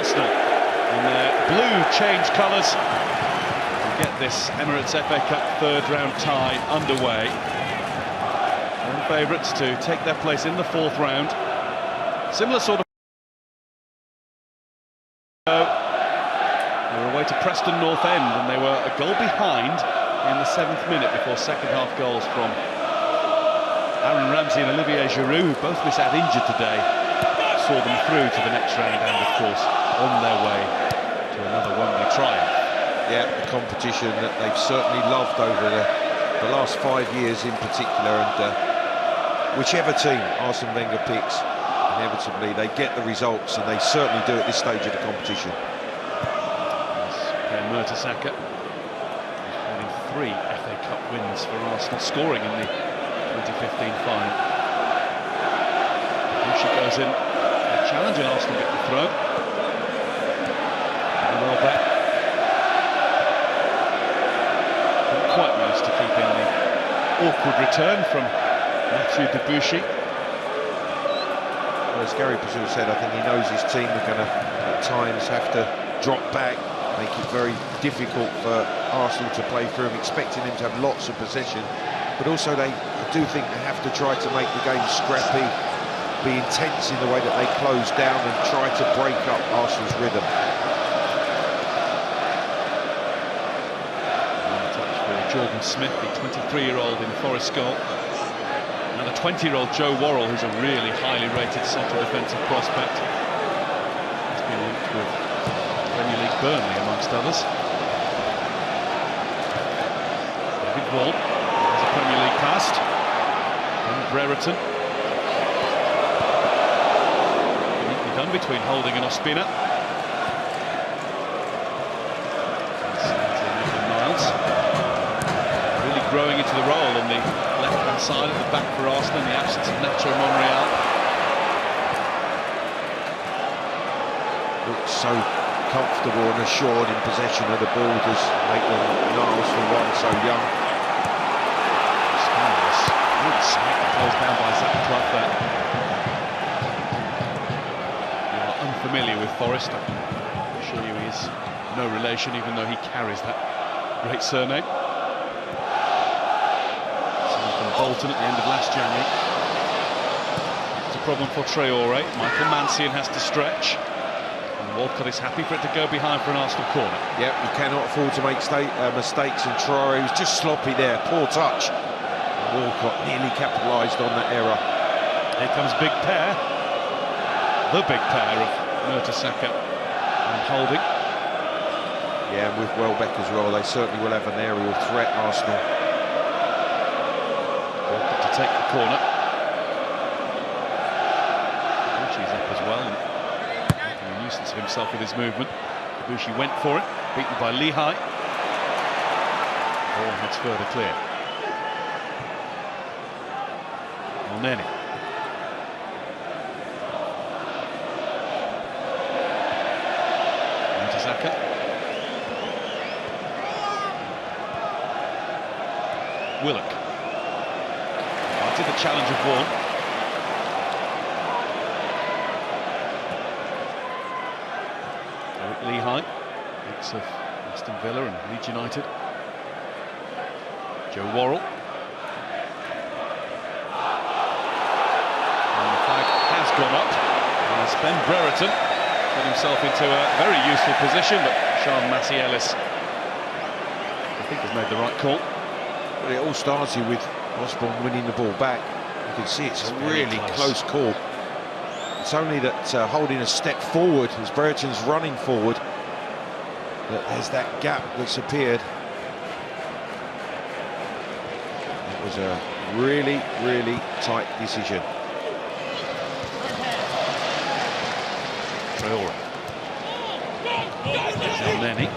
Arsenal in their blue change colours to get this Emirates FA Cup third-round tie underway. And favourites to take their place in the fourth round. Similar sort of... They were away to Preston North End, and they were a goal behind in the 7th minute before second-half goals from Aaron Ramsey and Olivier Giroud, who both miss out injured today, saw them through to the next round and, of course, on their way to another Wembley triumph. Yeah, the competition that they've certainly loved over the last 5 years in particular, and whichever team Arsene Wenger picks, inevitably they get the results, and they certainly do at this stage of the competition. Mertesacker, who's holding 3 FA Cup wins for Arsenal, scoring in the 2015 final. She goes in, challenging Arsenal get the throw. And well back. Didn't quite manage to keep in the awkward return from Mathieu Debuchy. Well, as Gary Brazil said, I think he knows his team are going to at times have to drop back, make it very difficult for Arsenal to play through him, expecting them to have lots of possession, but also I do think they have to try to make the game scrappy, be intense in the way that they close down and try to break up Arsenal's rhythm. Touch for Jordan Smith, the 23-year-old in Forest goal. Now the 20-year-old Joe Worrell, who's a really highly rated central defensive prospect. He's been linked with Premier League Burnley, amongst others. David Wall has a Premier League past. And Brereton. Neatly done between Holding and Ospina. Niles. Really growing into the role on the left-hand side at the back for Arsenal in the absence of Nacho Monreal. Looks so comfortable and assured in possession of the ball, does Maitland-Niles, for one so young. Really smacked closed down by Zach Clough there. You are unfamiliar with Forrest, I can assure you he is no relation, even though he carries that great surname. Signed from Bolton at the end of last January. It's a problem for Traore. Michael Mancian has to stretch. Walcott is happy for it to go behind for an Arsenal corner. Yep, you cannot afford to make mistakes, and Traore was just sloppy there, poor touch. And Walcott nearly capitalised on that error. Here comes big pair. The big pair of Mertesacker and Holding. Yeah, and with Welbeck as well, they certainly will have an aerial threat, Arsenal. Walcott to take the corner. She's up as well. Nuisance of himself with his movement. Debuchy went for it, beaten by Lehigh. Ball heads further clear. Elneny. Mertesacker. Willock. After the challenge of Vaughan. Lehigh, mix of Aston Villa and Leeds United. Joe Worrell. And the flag has gone up. And Ben Brereton got himself into a very useful position, but Sean Massey-Ellis, I think, has made the right call. Well, it all starts here with Osborne winning the ball back. You can see it's a really close call. It's only that Holding a step forward as Brereton's running forward that there's that gap that's appeared. It was a really, really tight decision. Traore. Elneny.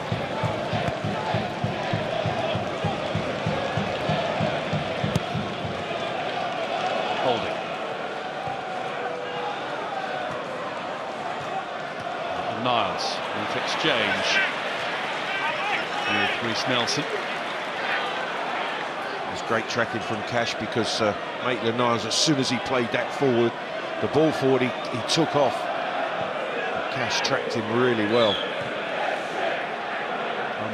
Holding. Niles with exchange with Reece Nelson. There's great tracking from Cash, because Maitland-Niles, as soon as he played that forward, the ball forward, he took off. Cash tracked him really well.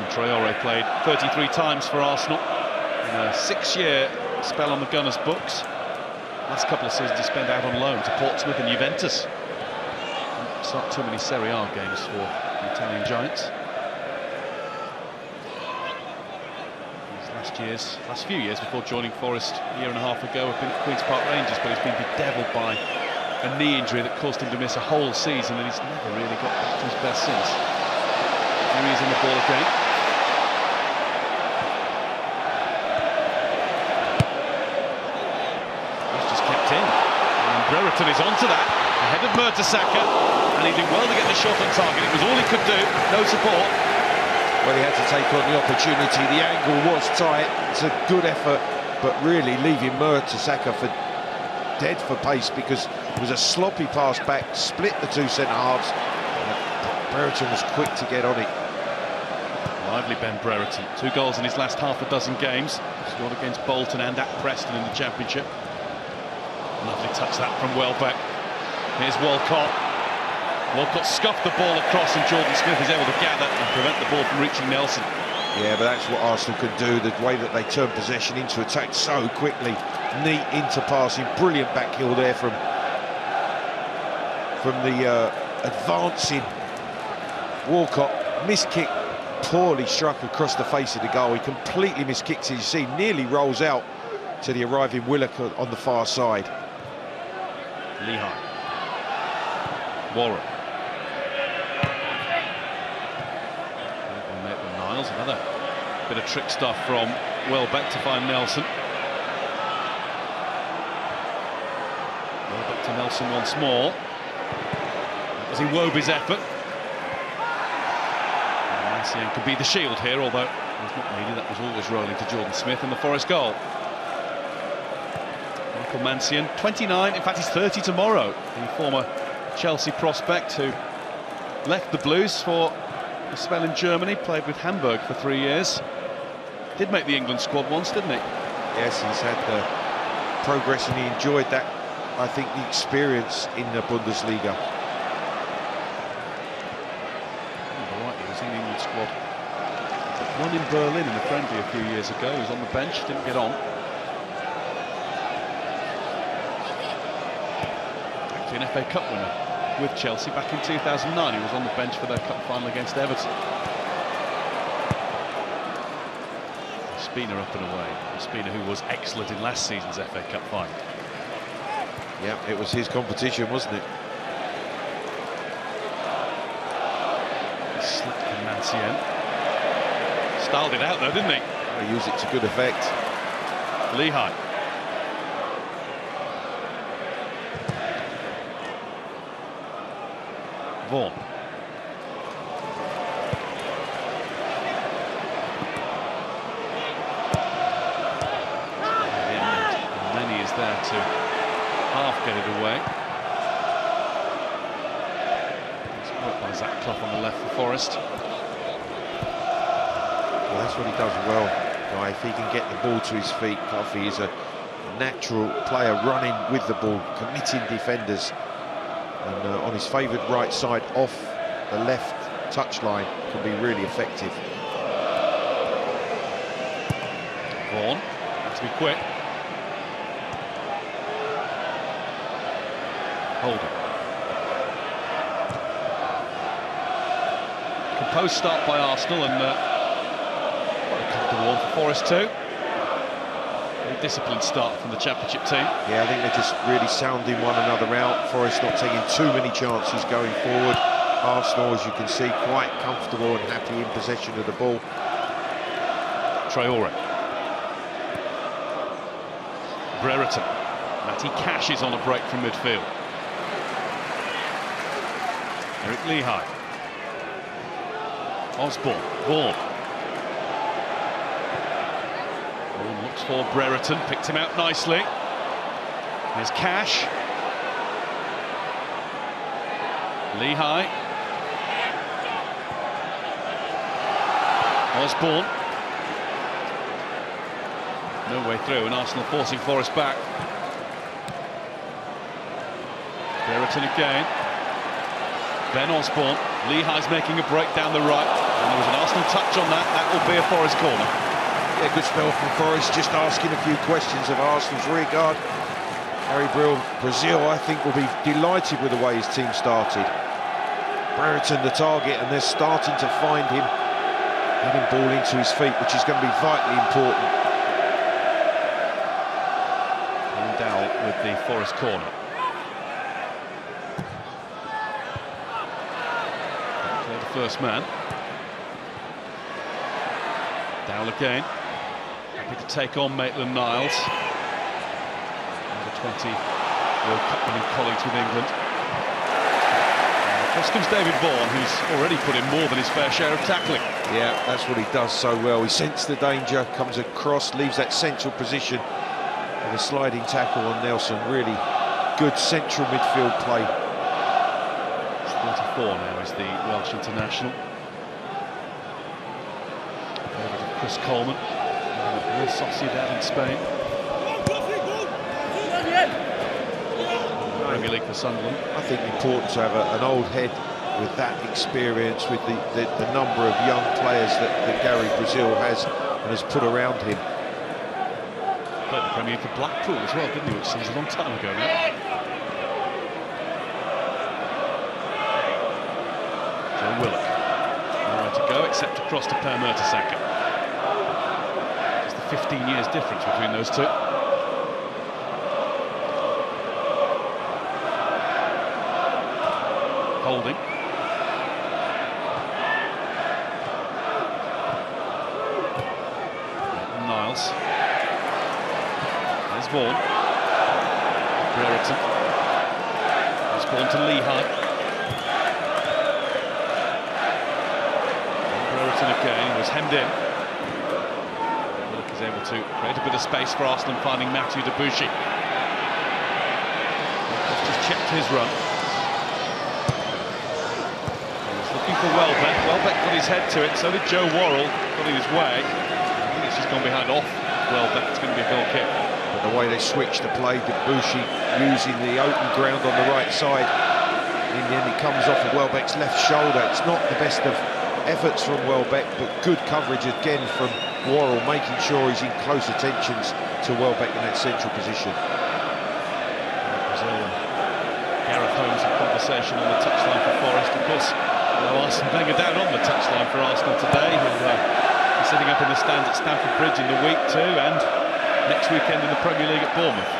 Traore played 33 times for Arsenal in a 6-year spell on the Gunners' books. Last couple of seasons he spent out on loan to Portsmouth and Juventus. Not too many Serie A games for the Italian Giants. His last few years before joining Forest a year and a half ago have been at Queen's Park Rangers, but he's been bedeviled by a knee injury that caused him to miss a whole season, and he's never really got back to his best since. Here he is in the ball again. He's just kept in, and Brereton is onto that, ahead of Mertesacker, and he did well to get the shot on target. It was all he could do, no support. Well, he had to take on the opportunity. The angle was tight. It's a good effort, but really leaving Mertesacker for dead for pace, because it was a sloppy pass back, split the two centre-halves. Brereton was quick to get on it. Lively Ben Brereton, 2 goals in his last half a dozen games. Scored against Bolton and at Preston in the Championship. Lovely touch that from Welbeck. Here's Walcott. Walcott scuffed the ball across, and Jordan Smith is able to gather and prevent the ball from reaching Nelson. Yeah, but that's what Arsenal can do, the way that they turn possession into attack so quickly. Neat into passing, brilliant back heel there from the advancing Walcott. Missed kick, poorly struck across the face of the goal. He completely miskicks it, you see, nearly rolls out to the arriving Willock on the far side. Lehigh. Warren. Niles, another bit of trick stuff from Welbeck to find Nelson. Welbeck to Nelson once more. As he wove his effort. Mancienne could be the shield here, although it was not needed. That was always rolling to Jordan Smith in the Forest goal. Michael Mancienne, 29, in fact he's 30 tomorrow. The former Chelsea prospect who left the Blues for a spell in Germany, played with Hamburg for 3 years. Did make the England squad once, didn't he? Yes, he's had the progress and he enjoyed that, I think, the experience in the Bundesliga. Right, he was in the England squad. Won in Berlin in the friendly a few years ago. He was on the bench, didn't get on. Actually an FA Cup winner with Chelsea back in 2009. He was on the bench for their cup final against Everton. Spina up and away. Spina, who was excellent in last season's FA Cup final. Yeah, it was his competition, wasn't it? He slipped from Mancienne. Styled it out though, didn't he? He used it to good effect. Lehigh. Vaughan. And Lenny is there to half get it away. It's worked by Zach Clough on the left for Forest. Well, that's what he does well, Guy. If he can get the ball to his feet, Clough is a natural player running with the ball, committing defenders. And on his favoured right side, off the left touchline, can be really effective. Vaughan, has to be quick. Holden. Composed start by Arsenal, and quite a comfortable one for Forest too. Very disciplined start from the Championship team. Yeah, I think they're just really sounding one another out. Forest not taking too many chances going forward. Arsenal, as you can see, quite comfortable and happy in possession of the ball. Traore. Brereton. Matty Cash is on a break from midfield. Eric Lehigh. Osborne. Vaughan. Vaughan looks for Brereton, picked him out nicely. There's Cash. Lehigh. Osborne. No way through, and Arsenal forcing Forest back. Brereton again. Ben Osborne. Lehigh's making a break down the right. And there was an Arsenal touch on that. That will be a Forest corner. Yeah, good spell from Forest, just asking a few questions of Arsenal's rear guard. Gary Brazil, I think, will be delighted with the way his team started. Brereton the target, and they're starting to find him, getting ball into his feet, which is going to be vitally important. And Dowell with the Forest corner. Clear the first man. Dowell again. Happy to take on Maitland-Niles. Under 20 World Cup winning colleagues with England. Across comes David Vaughan, who's already put in more than his fair share of tackling. Yeah, that's what he does so well. He senses the danger, comes across, leaves that central position with a sliding tackle on Nelson. Really good central midfield play. 34 now is the Welsh international. Over to Chris Coleman, Real Sociedad in Spain. Premier League for Sunderland. I think important to have an old head with that experience, with the number of young players that Gary Brazil has and has put around him. Played the Premier League for Blackpool as well, didn't he? Which seems a long time ago now. Joe Willock. Nowhere to go except across to Per Mertesacker. Just the 15 years difference between those two. Holding. Niles. There's Vaughan. Brereton. There's Vaughan to Lehigh. Brereton again, was hemmed in. Willock is able to create a bit of space for Arsenal, finding Mathieu Debuchy. Just checked his run. Looking for Welbeck. Welbeck got his head to it, so did Joe Worrell, got in his way. I think it's just gone behind off Welbeck. It's going to be a goal kick. But the way they switched the play, Debuchy using the open ground on the right side. In the end, it comes off of Welbeck's left shoulder. It's not the best of efforts from Welbeck, but good coverage again from Worrell, making sure he's in close attentions to Welbeck in that central position. Brazil and Gareth Holmes in conversation on the touchline for Forest, of course. Arsene Wenger down on the touchline for Arsenal today. He'll be sitting up in the stands at Stamford Bridge in the week too, and next weekend in the Premier League at Bournemouth.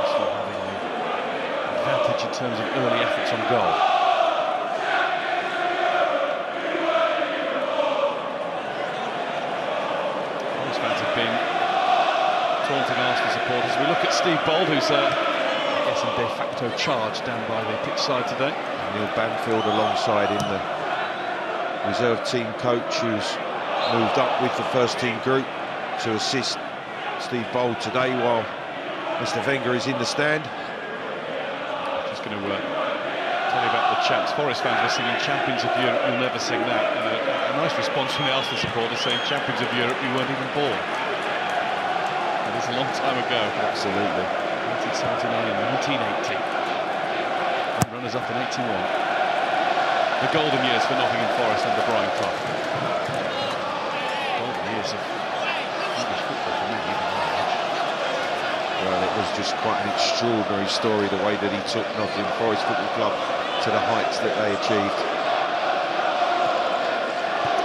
Arsenal having the advantage in terms of early efforts on goal. Forest fans have been taunting Arsenal supporters. We look at Steve Bold, who's I guess in de facto charge down by the pitch side today. Neil Banfield alongside him, the reserve team coach who's moved up with the first team group to assist Steve Bold today while Mr. Wenger is in the stand. Just going to tell you about the chants. Forest fans were singing Champions of Europe, you'll never sing that. And a nice response from the Arsenal supporters saying Champions of Europe, you weren't even born. It's a long time ago. Absolutely. 1979 and 1980. And runners-up in 81. The golden years for Nottingham Forest under Brian Clough. Golden years of English football for many, even my age. Well, it was just quite an extraordinary story, the way that he took Nottingham Forest Football Club to the heights that they achieved.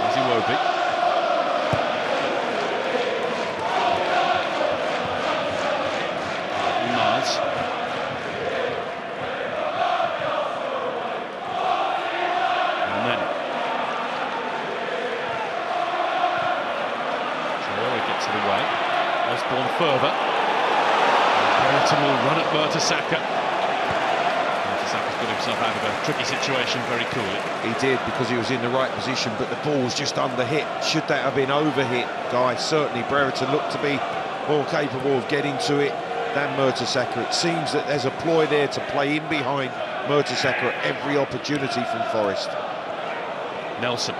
Easy Wobie. Osborne further. Brereton will run at Mertesacker. Mertesacker's got himself out of a tricky situation very coolly. He did, because he was in the right position, but the ball was just under hit. Should that have been over hit, guys? Certainly Brereton looked to be more capable of getting to it than Mertesacker. It seems that there's a ploy there to play in behind Mertesacker at every opportunity from Forest. Nelson.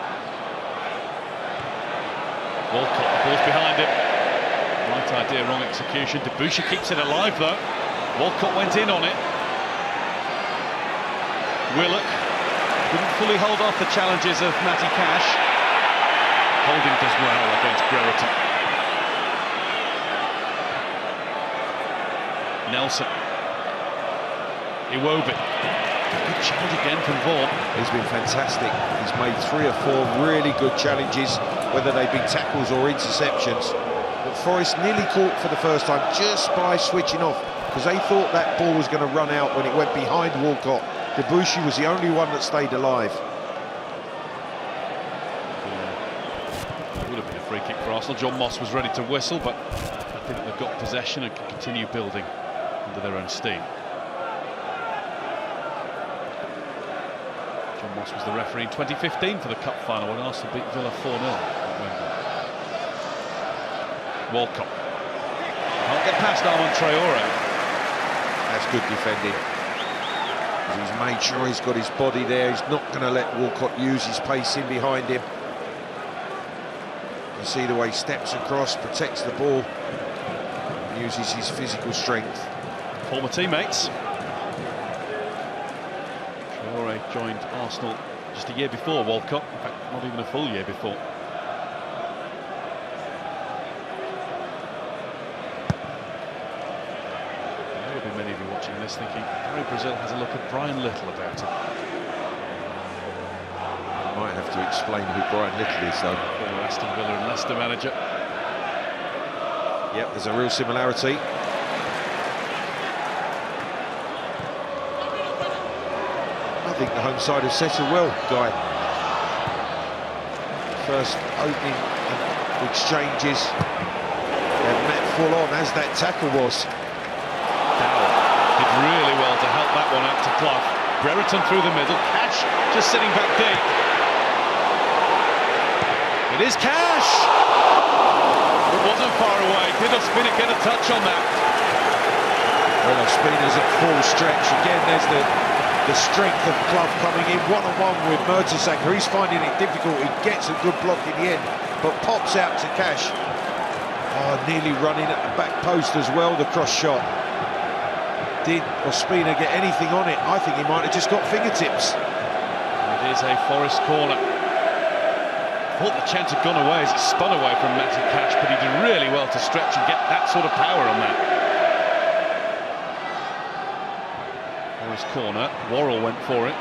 Walcott, the ball's behind him. Right idea, wrong execution. Debussy keeps it alive though. Walcott went in on it. Willock couldn't fully hold off the challenges of Matty Cash. Holding does well against Brereton. Nelson. Iwobi. Good challenge again from Vaughan. He's been fantastic. He's made 3 or 4 really good challenges, whether they be tackles or interceptions. But Forest nearly caught for the first time just by switching off, because they thought that ball was going to run out when it went behind Walcott. Debussy was the only one that stayed alive. It would have been a free kick for Arsenal. John Moss was ready to whistle, but I think they've got possession and can continue building under their own steam. John Moss was the referee in 2015 for the Cup final when Arsenal beat Villa 4-0 at Wembley. Walcott. Can't get past Armand Traore. That's good defending. He's made sure he's got his body there. He's not going to let Walcott use his pace in behind him. You see the way he steps across, protects the ball, uses his physical strength. Former teammates. Traore joined Arsenal just a year before Walcott. In fact, not even a full year before. Many of you watching this thinking, Gary Brazil has a look at Brian Little about him. I might have to explain who Brian Little is, though. Former Aston Villa and Leicester manager. Yep, there's a real similarity. I think the home side has settled well, Guy. First opening exchanges, they've met full on, as that tackle was. Did really well to help that one out to Clough. Brereton through the middle. Cash just sitting back deep. It is Cash! It wasn't far away. Did Ospina get a touch on that? Well, Ospina's at full stretch. Again, there's the strength of Clough coming in one-on-one with Mertesacker. He's finding it difficult. He gets a good block in the end, but pops out to Cash. Oh, nearly running at the back post as well, the cross shot. Did Ospina get anything on it? I think he might have just got fingertips. It is a Forest corner. Thought the chance had gone away as it spun away from Matty Cash, but he did really well to stretch and get that sort of power on that. Forest corner. Worrell went for it.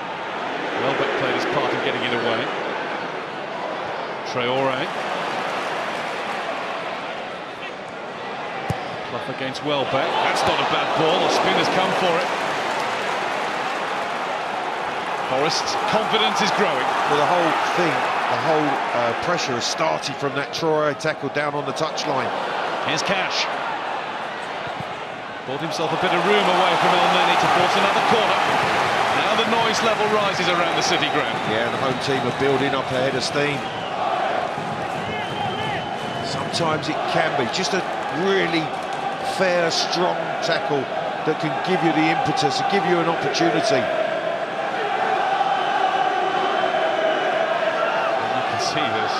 Welbeck played his part in getting it away. Traore. Clough against Welbeck. That's not a bad ball. Ospina's come for it. Forest's confidence is growing. Well, the whole thing, the whole pressure has started from that Traore tackle down on the touchline. Here's Cash. Bought himself a bit of room away from El Neni to force another corner. Now the noise level rises around the City ground. Yeah, the home team are building up a head of steam. Sometimes it can be just a really fair, strong tackle that can give you the impetus, and give you an opportunity. And you can see this.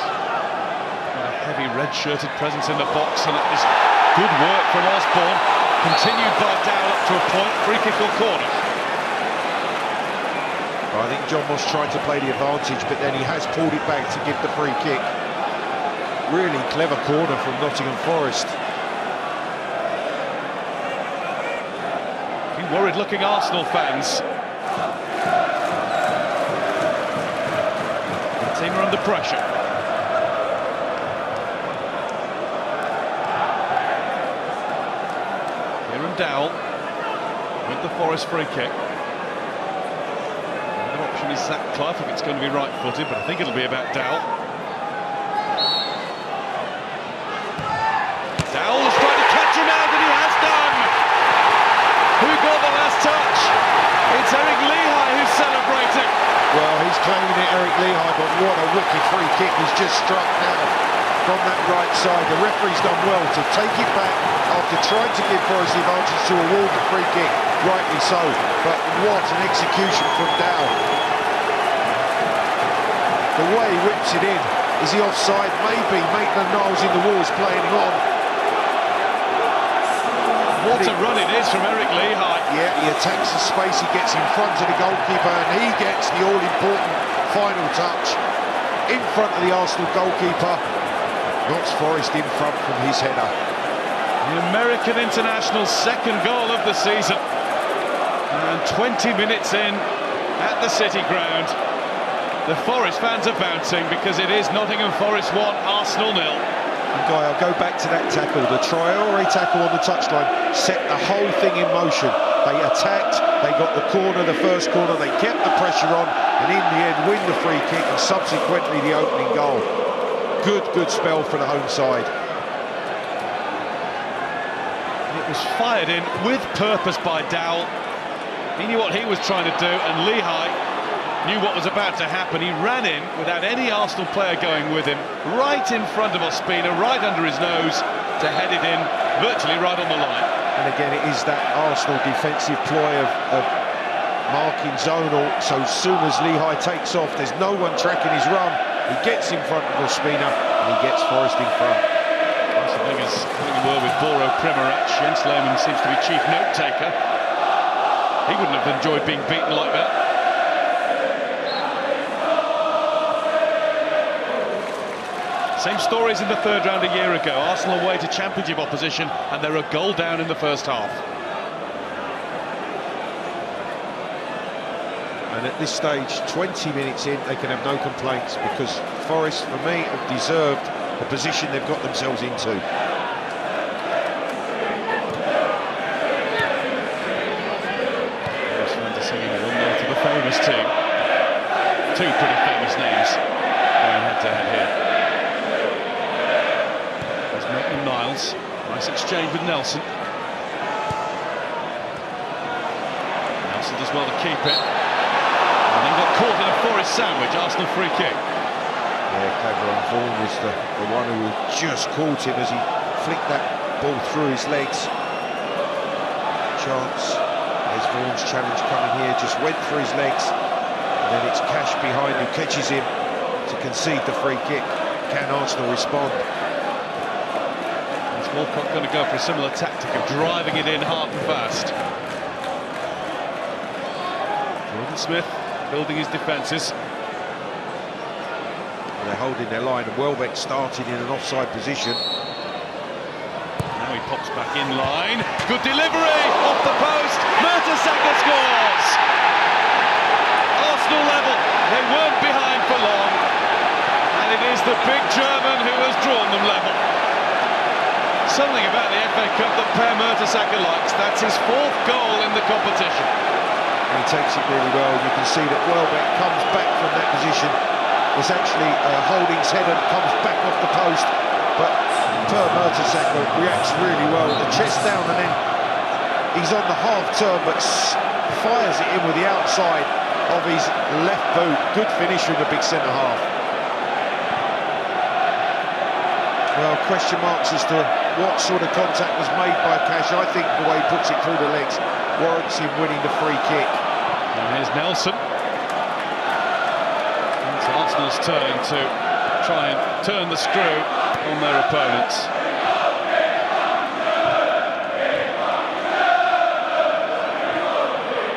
A heavy red-shirted presence in the box, and it is good work from Osborne. Continued by Dow up to a point, free kick or corner. I think John Moss tried to play the advantage, but then he has pulled it back to give the free kick. Really clever corner from Nottingham Forest. Worried-looking Arsenal fans. The team are under pressure. Kieran Dowell with the Forest free kick. Another option is Zach Clough if it's going to be right-footed, but I think it'll be about Dowell. Dowell has tried to catch him out, and he has done! Who got the last touch? It's Eric Lehigh who's celebrating. Well, he's claiming it, Eric Lehigh, but what a wicked free kick he's just struck now from that right side. The referee's done well to take it back after trying to give Forest the advantage to award the free kick, rightly so. But what an execution from Dow. The way he whips it in. Is he offside? Maybe. Maitland-Niles in the walls playing him on. What a run it is from Eric Lehigh. Yeah, he attacks the space, he gets in front of the goalkeeper, and he gets the all-important final touch in front of the Arsenal goalkeeper. Knocks Forrest in front from his header. The American international's second goal of the season. And 20 minutes in at the City Ground, the Forest fans are bouncing because it is Nottingham Forest 1, Arsenal 0. And Guy, I'll go back to that tackle. The Traore tackle on the touchline set the whole thing in motion. They attacked, they got the corner, the first corner, they kept the pressure on, and in the end win the free kick and subsequently the opening goal. Good spell for the home side. It was fired in with purpose by Dowell. He knew what he was trying to do, and Lehigh knew what was about to happen. He ran in without any Arsenal player going with him, right in front of Ospina, right under his nose, to head it in, virtually right on the line. And again, it is that Arsenal defensive ploy of marking zonal, so as soon as Lehigh takes off, there's no one tracking his run. He gets in front of Ospina, and he gets Forrest in front. That's the thing is, having a word with Boro Primorac, Jens Lehmann seems to be chief note-taker. He wouldn't have enjoyed being beaten like that. Same stories in the third round a year ago. Arsenal away to championship opposition, and they're a goal down in the first half. And at this stage, 20 minutes in, they can have no complaints, because Forest, for me, have deserved the position they've got themselves into. Singing 1-0 to the famous team. Two pretty famous names going head-to-head here. There's Maitland-Niles. Nice exchange with Nelson. Nelson does well to keep it. And then got caught in a Forest sandwich. Arsenal free kick. Yeah, Cameron Vaughan was the one who just caught him as he flicked that ball through his legs. Chance. There's Vaughan's challenge coming here, just went through his legs, and then it's Cash behind who catches him to concede the free kick. Can Arsenal respond? Is Walcott going to go for a similar tactic of driving it in hard and fast? Jordan Smith building his defences. They're holding their line, and Welbeck started in an offside position. Now he pops back in line. Good delivery off the post. Mertesacker scores. Arsenal level. They weren't behind for long, and it is the big German who has drawn them level. Something about the FA Cup that Per Mertesacker likes. That's his fourth goal in the competition. And he takes it really well. You can see that Welbeck comes back from that position. It's actually holding his head and comes back off the post, but Per Mertesacker reacts really well. The chest down, and then he's on the half turn, but fires it in with the outside of his left boot. Good finish from the big centre half. Well, question marks as to what sort of contact was made by Cash. I think the way he puts it through the legs warrants him winning the free kick. And here's Nelson. It's Arsenal's turn to try and turn the screw on their opponents.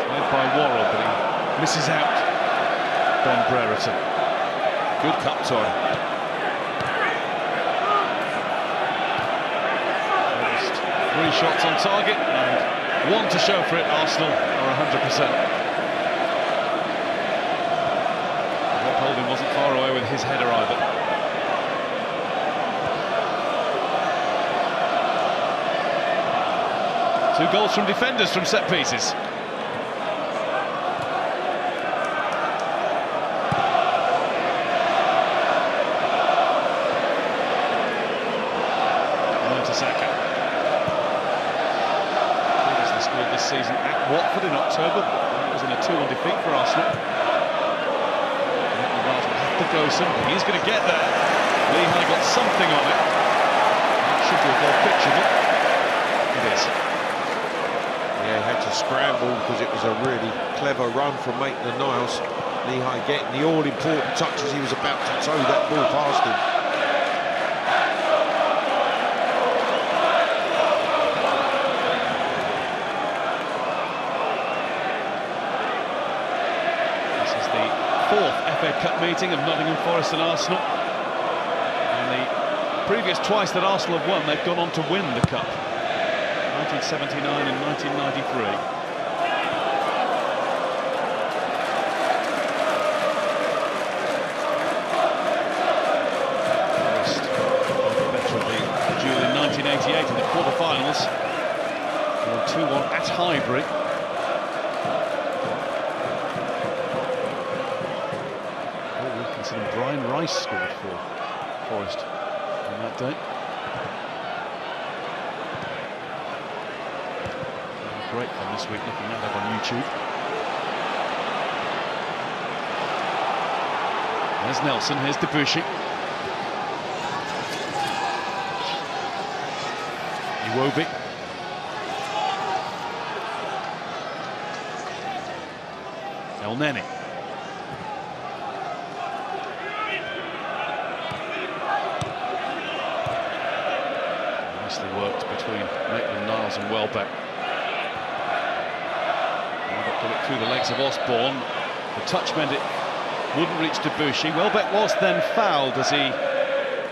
Led by Worrell, but he misses out Ben Brereton. Good cut time. First 3 shots on target and 1 to show for it. Arsenal are 100%. Holding wasn't far away with his header either. 2 goals from defenders from set pieces. Mertesacker. Previously scored this season at Watford in October. That was in a 2-1 defeat for Arsenal. To go something. He's going to get there. Lehigh got something on it. That should be a goal picture, but it is. Yeah, he had to scramble because it was a really clever run from Maitland-Niles. Lehigh getting the all-important touch as he was about to tow that ball past him. FA Cup meeting of Nottingham Forest and Arsenal. And the previous twice that Arsenal have won, they've gone on to win the Cup. 1979 and 1993. In 1988 in the quarter-finals, won 2-1 at Highbury. Oh, Wilkinson and Brian Rice scored for Forest on that day. Great fun this week looking that up on YouTube. There's Nelson, here's Debussy. Iwobi. El Neni. Nicely worked between Maitland-Niles and Welbeck. Put it through the legs of Osborne. The touch meant it wouldn't reach Debussy. Welbeck was then fouled as he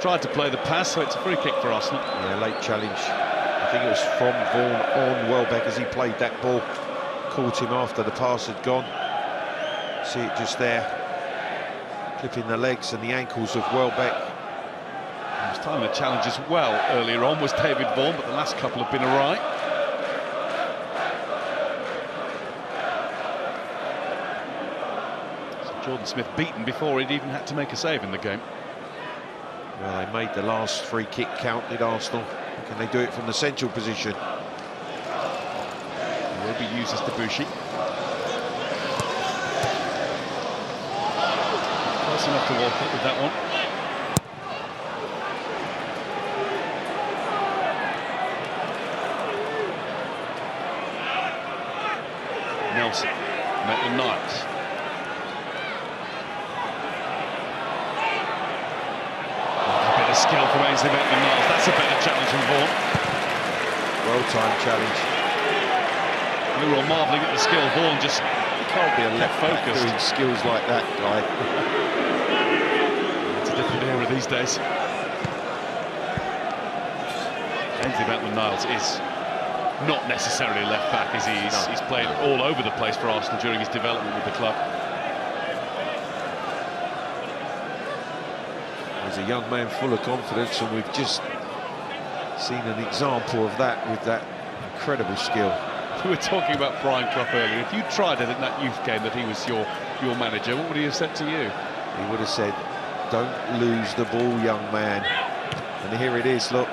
tried to play the pass, so it's a free kick for Arsenal. Yeah, late challenge. I think it was from Vaughan on Welbeck as he played that ball. Caught him after the pass had gone. See it just there, clipping the legs and the ankles of Welbeck. He was timing the challenge as well earlier on, was David Vaughan, but the last couple have been awry. So Jordan Smith beaten before he'd even had to make a save in the game. Well, they made the last free kick count, did Arsenal? Can they do it from the central position? Iwobi uses Debussy. Close enough to walk up with that one. Nelson, Maitland-Niles. Skill from Ainsley Maitland-Niles. That's a better challenge than Vaughan. Well-timed challenge. We were all marvelling at the skill. Vaughan just can't be a left focused. Doing skills like that, guy. It's a different era these days. Ainsley Maitland-Niles is not necessarily left back, is he? He's played all over the place for Arsenal during his development with the club. He's a young man full of confidence, and we've just seen an example of that with that incredible skill. We were talking about Brian Clough earlier. If you tried it in that youth game that he was your manager, what would he have said to you? He would have said, "Don't lose the ball, young man." And here it is, look.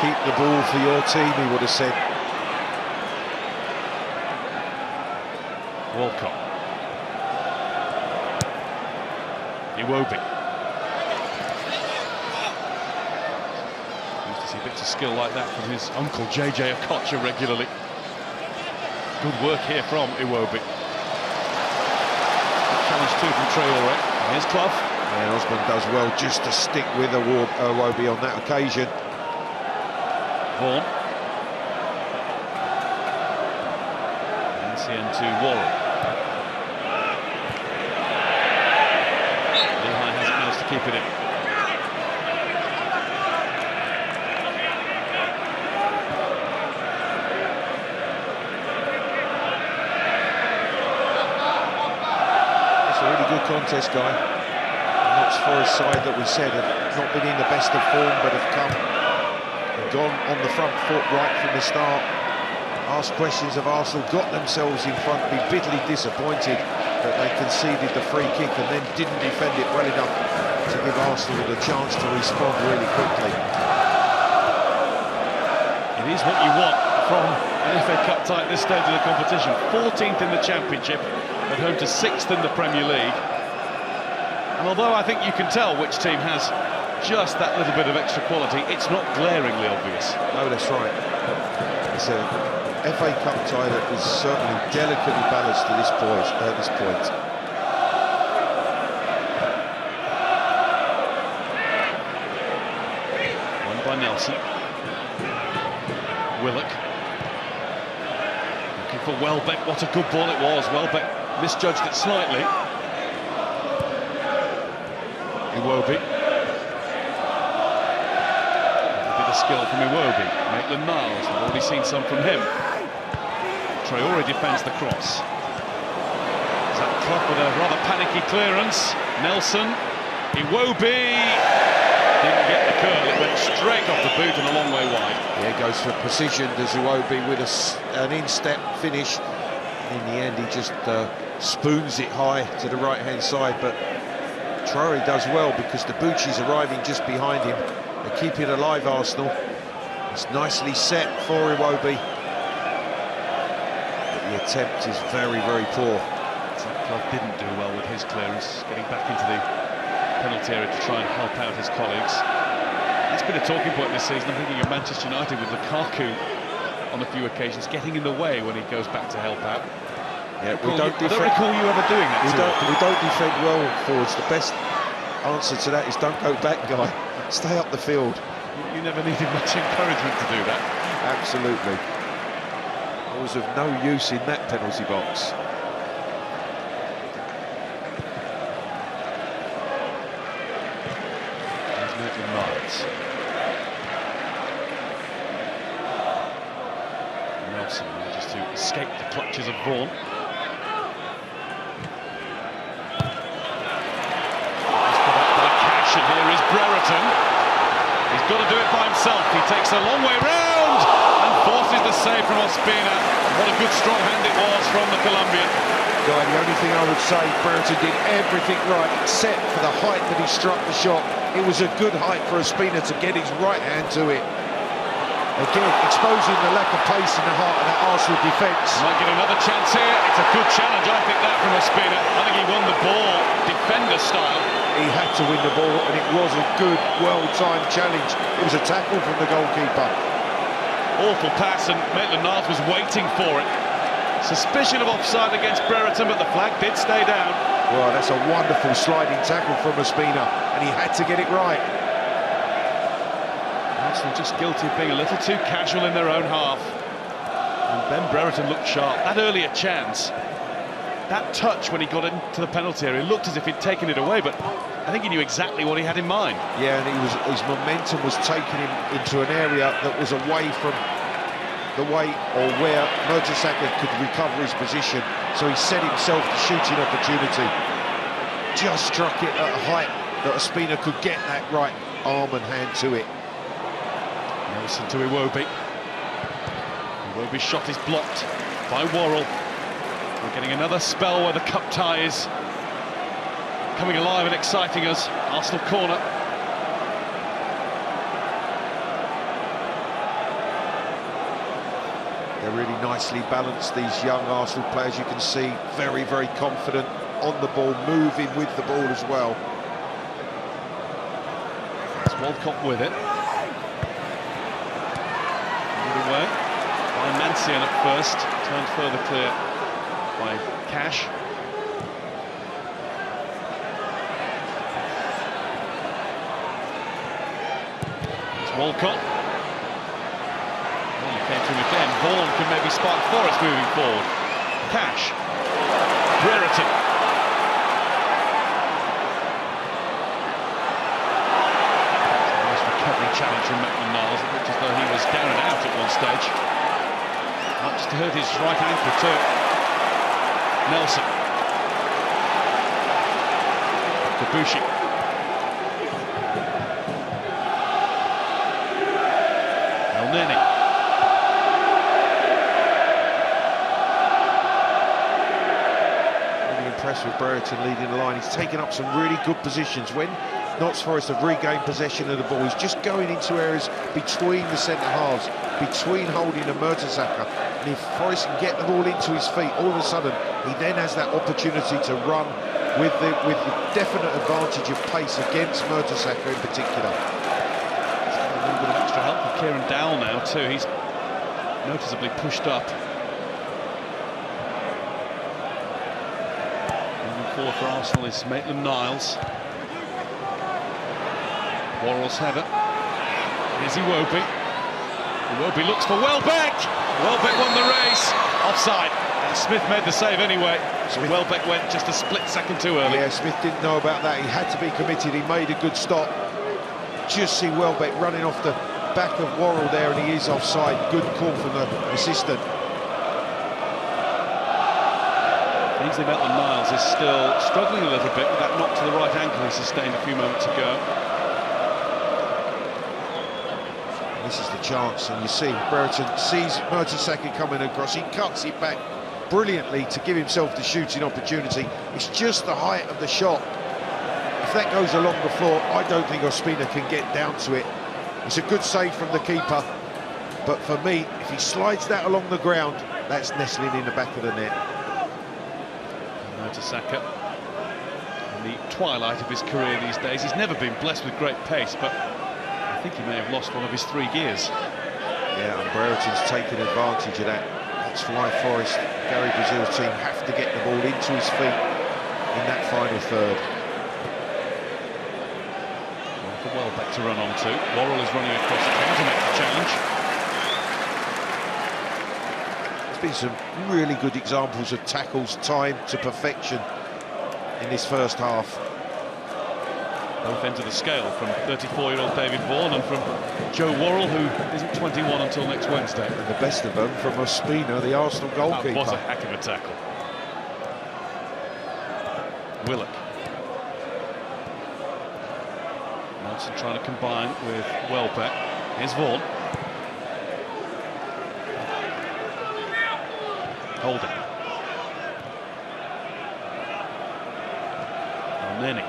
Keep the ball for your team, he would have said. Walcott. Iwobi. Used to see bits of skill like that from his uncle JJ Okocha regularly. Good work here from Iwobi. Good challenge too from Traore. Here's Clough. And Osborne does well just to stick with Iwobi on that occasion. Vaughan. NCN to Warren. Lehigh hasn't managed to keep it in. It's a really good contest, Guy. Notts Forest side that we said have not been in the best of form, but have come and gone on the front foot right from the start. Asked questions of Arsenal, got themselves in front, be bitterly disappointed that they conceded the free kick and then didn't defend it well enough to give Arsenal the chance to respond really quickly. It is what you want from an FA Cup tie at this stage of the competition. 14th in the Championship, at home to 6th in the Premier League. And although I think you can tell which team has just that little bit of extra quality, it's not glaringly obvious. No, that's right. It's a FA Cup tie that is certainly delicately balanced to this point. Won by Nelson. Willock. Looking for Welbeck. What a good ball it was. Welbeck misjudged it slightly. Iwobi. A bit of skill from Iwobi. Maitland-Niles, we've already seen some from him. Traore defends the cross. Zach Clough with a rather panicky clearance. Nelson, Iwobi didn't get the curl, it went straight off the boot and a long way wide. Yeah, goes for precision, does Iwobi, with an in-step finish. In the end, he just spoons it high to the right-hand side, but Traore does well because the Bucci's arriving just behind him. They keep it alive, Arsenal. It's nicely set for Iwobi. The attempt is very, very poor. Clough didn't do well with his clearance, getting back into the penalty area to try and help out his colleagues. It's been a talking point this season. I'm thinking of Manchester United with Lukaku on a few occasions, getting in the way when he goes back to help out. Yeah, I don't recall you ever doing that. We don't defend well forwards. The best answer to that is don't go back, guy. Stay up the field. You never needed much encouragement to do that. Absolutely. I was of no use in that penalty box. There's Maitland-Niles. Nelson manages to escape the clutches of Vaughan. And here is Brereton. He's got to do it by himself. He takes a long way round and forces the save from Ospina. What a good strong hand it was from the Colombian. Guy, the only thing I would say, Brereton did everything right except for the height that he struck the shot. It was a good height for Ospina to get his right hand to it. Again, exposing the lack of pace in the heart of that Arsenal defence. Might get another chance here. It's a good challenge, I think, that from Ospina. I think he won the ball defender style. He had to win the ball, and it was a good, well-timed challenge. It was a tackle from the goalkeeper. Awful pass, and Maitland-Niles was waiting for it. Suspicion of offside against Brereton, but the flag did stay down. Well, that's a wonderful sliding tackle from Ospina, and he had to get it right. Arsenal just guilty of being a little too casual in their own half. And Ben Brereton looked sharp. That earlier chance, that touch when he got into the penalty area, looked as if he'd taken it away, but I think he knew exactly what he had in mind. Yeah, and his momentum was taking him into an area that was away from the way or where Mertesacker could recover his position. So he set himself the shooting opportunity. Just struck it at a height that Ospina could get that right arm and hand to it. Nelson to Iwobi. Iwobi's shot is blocked by Worrell. We're getting another spell where the cup tie is coming alive and exciting us. Arsenal corner. They're really nicely balanced, these young Arsenal players. You can see very, very confident on the ball, moving with the ball as well. It's Walcott with it. Away by Mancian at first, turned further clear by Cash. It's Walcott. Well, he came to him again. Vaughan can maybe spark Forest moving forward. Cash. Brereton. Nice recovery challenge from Maitland-Niles. It looked as though he was down and out at one stage. Might just hurt his right ankle too. Nelson. Debuchy. El Neni. Really impressed with Brereton leading the line. He's taken up some really good positions. When Notts Forest have regained possession of the ball, he's just going into areas between the centre halves, between Holding and Mertesacker. And if Forest can get the ball into his feet, all of a sudden he then has that opportunity to run with the definite advantage of pace against Mertesacker in particular. He's got a little bit of extra help with Kieran Dowell now too. He's noticeably pushed up. Moving forward for Arsenal is Maitland-Niles. Worrell's header. Here's Iwobi. Iwobi looks for Welbeck. Welbeck won the race. Offside. Smith made the save anyway. Welbeck went just a split second too early. Yeah, Smith didn't know about that. He had to be committed. He made a good stop. Just see Welbeck running off the back of Worrell there, and he is offside. Good call from the assistant. Ainsley Maitland-Niles is still struggling a little bit with that knock to the right ankle he sustained a few moments ago. This is the chance, and you see Brereton sees Mertesacker coming across. He cuts it back brilliantly to give himself the shooting opportunity. It's just the height of the shot. If that goes along the floor, I don't think Ospina can get down to it. It's a good save from the keeper, but for me, if he slides that along the ground, that's nestling in the back of the net. Mertesacker, in the twilight of his career these days, he's never been blessed with great pace, but I think he may have lost one of his 3 gears. Yeah, and Brereton's taken advantage of that. That's why Forest, Gary Brazil's team, have to get the ball into his feet in that final third. One for Welbeck to run onto. Worrell is running across the counter to make the challenge. There's been some really good examples of tackles timed to perfection in this first half. Both ends of the scale, from 34-year-old David Vaughan and from Joe Worrell, who isn't 21 until next Wednesday. And the best of them from Ospina, the Arsenal goalkeeper. That was a heck of a tackle. Willock. Nelson trying to combine with Welbeck. Here's Vaughan. Holding. Elneny.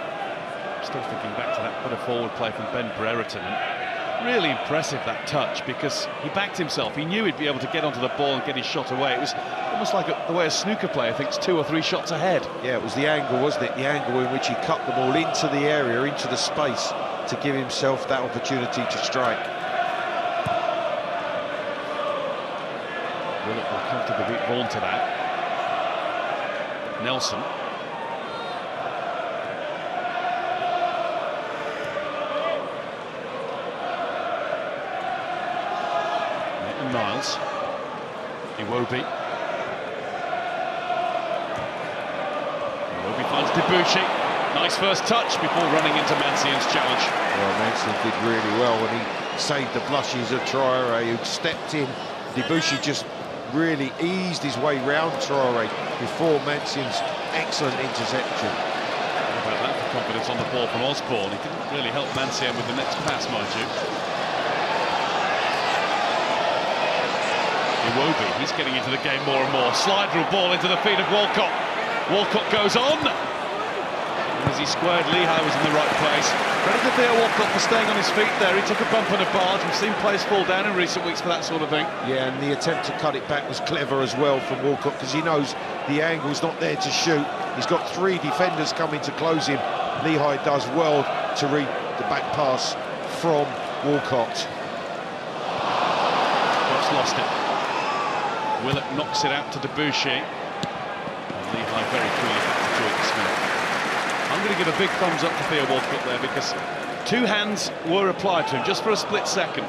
Still thinking back to that bit of forward play from Ben Brereton. And really impressive, that touch, because he backed himself. He knew he'd be able to get onto the ball and get his shot away. It was almost like the way a snooker player thinks 2 or 3 shots ahead. Yeah, it was the angle, wasn't it? The angle in which he cut the ball into the area, into the space, to give himself that opportunity to strike. Willock will comfortably beat Vaughan to that. Nelson. Niles. Iwobi. Iwobi finds Debuchy. Nice first touch before running into Mancien's challenge. Well, Mancien did really well when he saved the blushes of Traoré, who stepped in. Debuchy just really eased his way round Traoré before Mancien's excellent interception. How about that for confidence on the ball from Osborne? He didn't really help Mancien with the next pass, mind you. Iwobi, he's getting into the game more and more. Slide through ball into the feet of Walcott. Walcott goes on. And as he squared, Lehigh was in the right place. Credit to Theo Walcott for staying on his feet there. He took a bump and a barge. We've seen players fall down in recent weeks for that sort of thing. Yeah, and the attempt to cut it back was clever as well from Walcott, because he knows the angle's not there to shoot. He's got 3 defenders coming to close him. Lehigh does well to read the back pass from Walcott. Cross lost it. Willock knocks it out to Debuchy. And Lehigh very coolly back to Jordan Smith. I'm going to give a big thumbs up to Theo Walcott there, because 2 hands were applied to him just for a split second.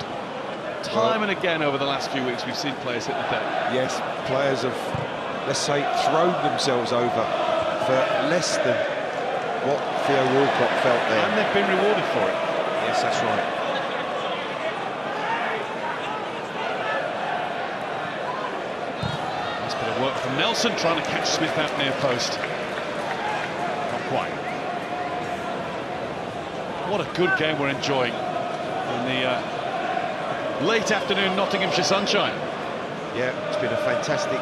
Time and again over the last few weeks we've seen players hit the deck. Yes, players have, let's say, thrown themselves over for less than what Theo Walcott felt there. And they've been rewarded for it. Yes, that's right. Work from Nelson, trying to catch Smith out near post. Not quite. What a good game we're enjoying in the late afternoon Nottinghamshire sunshine. Yeah, it's been a fantastic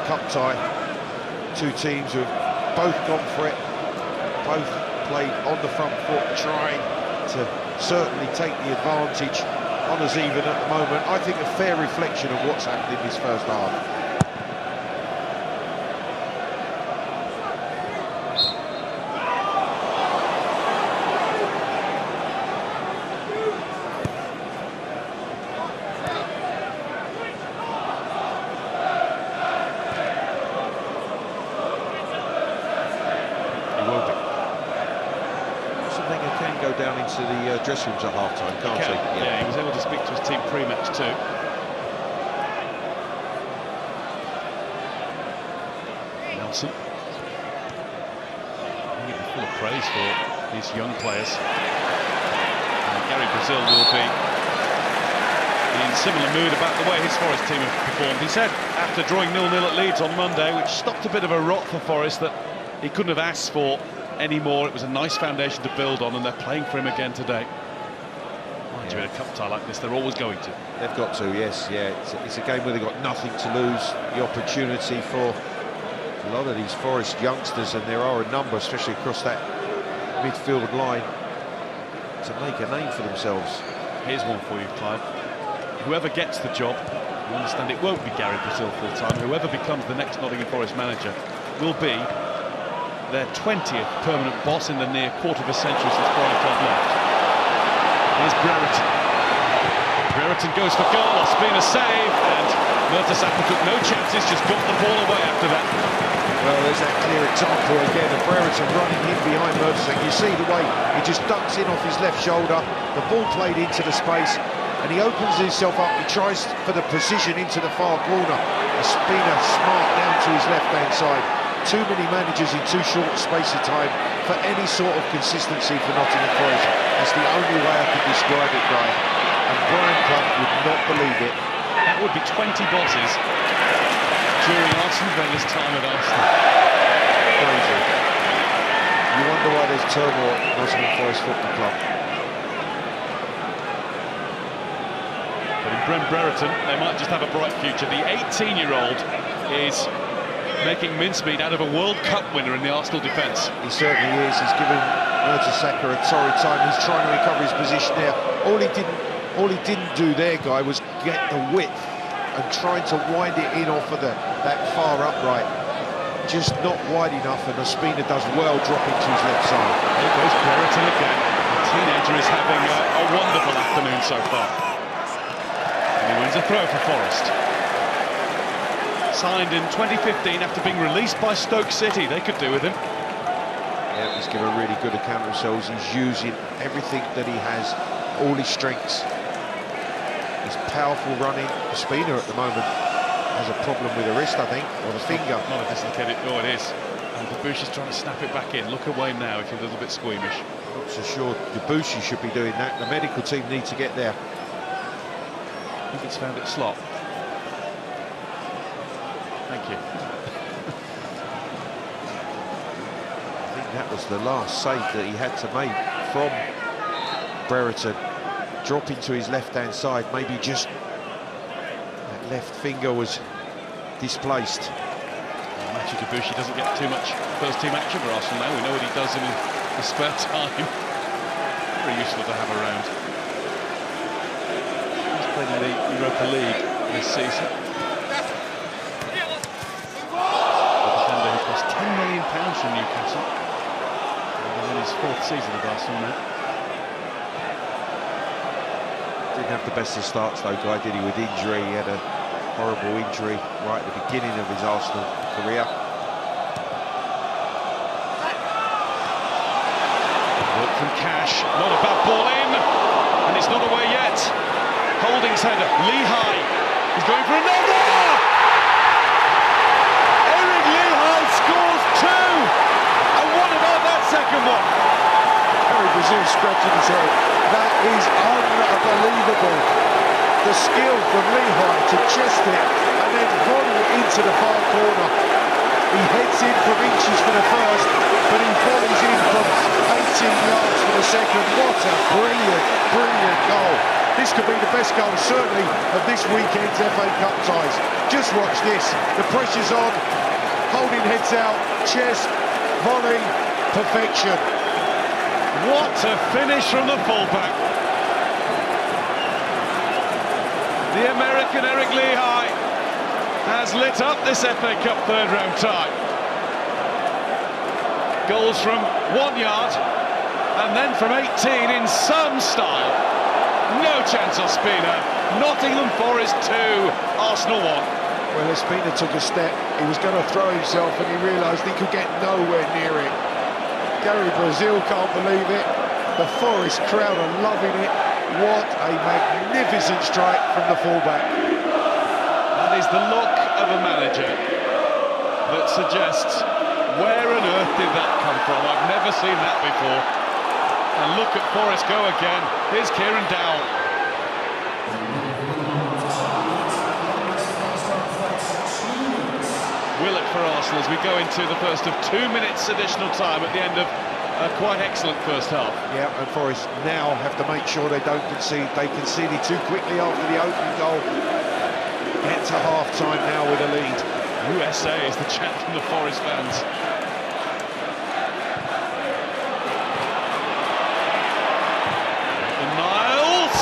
cup tie. 2 teams who have both gone for it, both played on the front foot, trying to certainly take the advantage on us even at the moment. I think a fair reflection of what's happened in this first half. Down into the dressing rooms at half-time, can't he? Yeah, he was able to speak to his team pre-match too. Nelson. He'll be full of praise for these young players. Gary Brazil will be in similar mood about the way his Forest team have performed. He said after drawing 0-0 at Leeds on Monday, which stopped a bit of a rot for Forest, that he couldn't have asked for any more. It was a nice foundation to build on, and they're playing for him again today. Mind you, in a cup tie like this, they're always going to. They've got to, yes, yeah. It's a game where they've got nothing to lose. The opportunity for a lot of these Forest youngsters, and there are a number, especially across that midfield line, to make a name for themselves. Here's one for you, Clive. Whoever gets the job, you understand it won't be Gary Brazil full-time. Whoever becomes the next Nottingham Forest manager will be their 20th permanent boss in the near quarter of a century since Brian Clough left. Here's Brereton. Brereton goes for goal. Ospina save, and Mertesacker took no chances, just got the ball away after that. Well, there's that clear example again of Brereton running in behind Mertesacker. You see the way he just ducks in off his left shoulder, the ball played into the space, and he opens himself up. He tries for the precision into the far corner. Ospina smart down to his left-hand side. Too many managers in too short a space of time for any sort of consistency for Nottingham Forest. That's the only way I can describe it, Guy. And Brian Clough would not believe it. That would be 20 bosses during Arsene Wenger's time at Arsenal. Crazy. You wonder why there's turmoil at Nottingham Forest Football Club. But in Brereton, they might just have a bright future. The 18-year-old is making mincemeat out of a World Cup winner in the Arsenal defence. He certainly is. He's given Mertesacker a torrid time. He's trying to recover his position there. All he didn't do there, Guy, was get the width and trying to wind it in off of that far upright. Just not wide enough, and Ospina does well dropping to his left side. There goes Brereton again. The teenager is having a wonderful afternoon so far. And he wins a throw for Forest. Signed in 2015 after being released by Stoke City. They could do with him. Yeah, he's given a really good account of himself. He's using everything that he has, all his strengths. He's powerful running. Ospina at the moment has a problem with the wrist, I think, or the finger. Not a dislocated. Oh, it is. And Debussy is trying to snap it back in. Look away now if you're a little bit squeamish. Not so sure Debussy should be doing that. The medical team need to get there. I think it's found its slot. Thank you. I think that was the last save that he had to make from Brereton. Dropping to his left-hand side, maybe just that left finger was displaced. Well, Mathieu Debussy doesn't get too much first-team action for Arsenal now. We know what he does in his spare time. Very useful to have around. He's played in the Europa League this season. The defender who cost £10 million from Newcastle. And in his 4th season of Arsenal now. Didn't have the best of starts though, Guy, did he, with injury? He had a horrible injury right at the beginning of his Arsenal career. Work from Cash, not a bad ball in, and it's not away yet. Holding's header, Lehigh, he's going for another! Eric Lehigh scores 2! And what about that second one? Gary Brazil scratching his head. That is unbelievable. The skill from Lehigh to chest it and then volley it into the far corner. He heads in from inches for the first, but he volleys in from 18 yards for the second. What a brilliant, brilliant goal. This could be the best goal, certainly, of this weekend's FA Cup ties. Just watch this. The pressure's on. Holding heads out, chest, volley, perfection. What a finish from the fullback. The American Eric Lehigh has lit up this FA Cup third-round tie. Goals from 1 yard and then from 18 in some style. No chance, Ospina. Nottingham Forest 2, Arsenal 1. Well, Ospina took a step. He was going to throw himself and he realised he could get nowhere near it. Gary Brazil can't believe it. The Forest crowd are loving it. What a magnificent strike from the fullback. That is the look of a manager. that suggests, where on earth did that come from? I've never seen that before. And look at Forest go again. Here's Kieran Dowell. Willett for Arsenal as we go into the first of 2 minutes additional time at the end of a quite excellent first half. Yeah, and Forest now have to make sure they don't concede. They conceded too quickly after the opening goal. Get to half-time now with a lead. USA is the chant from the Forest fans. And Niles!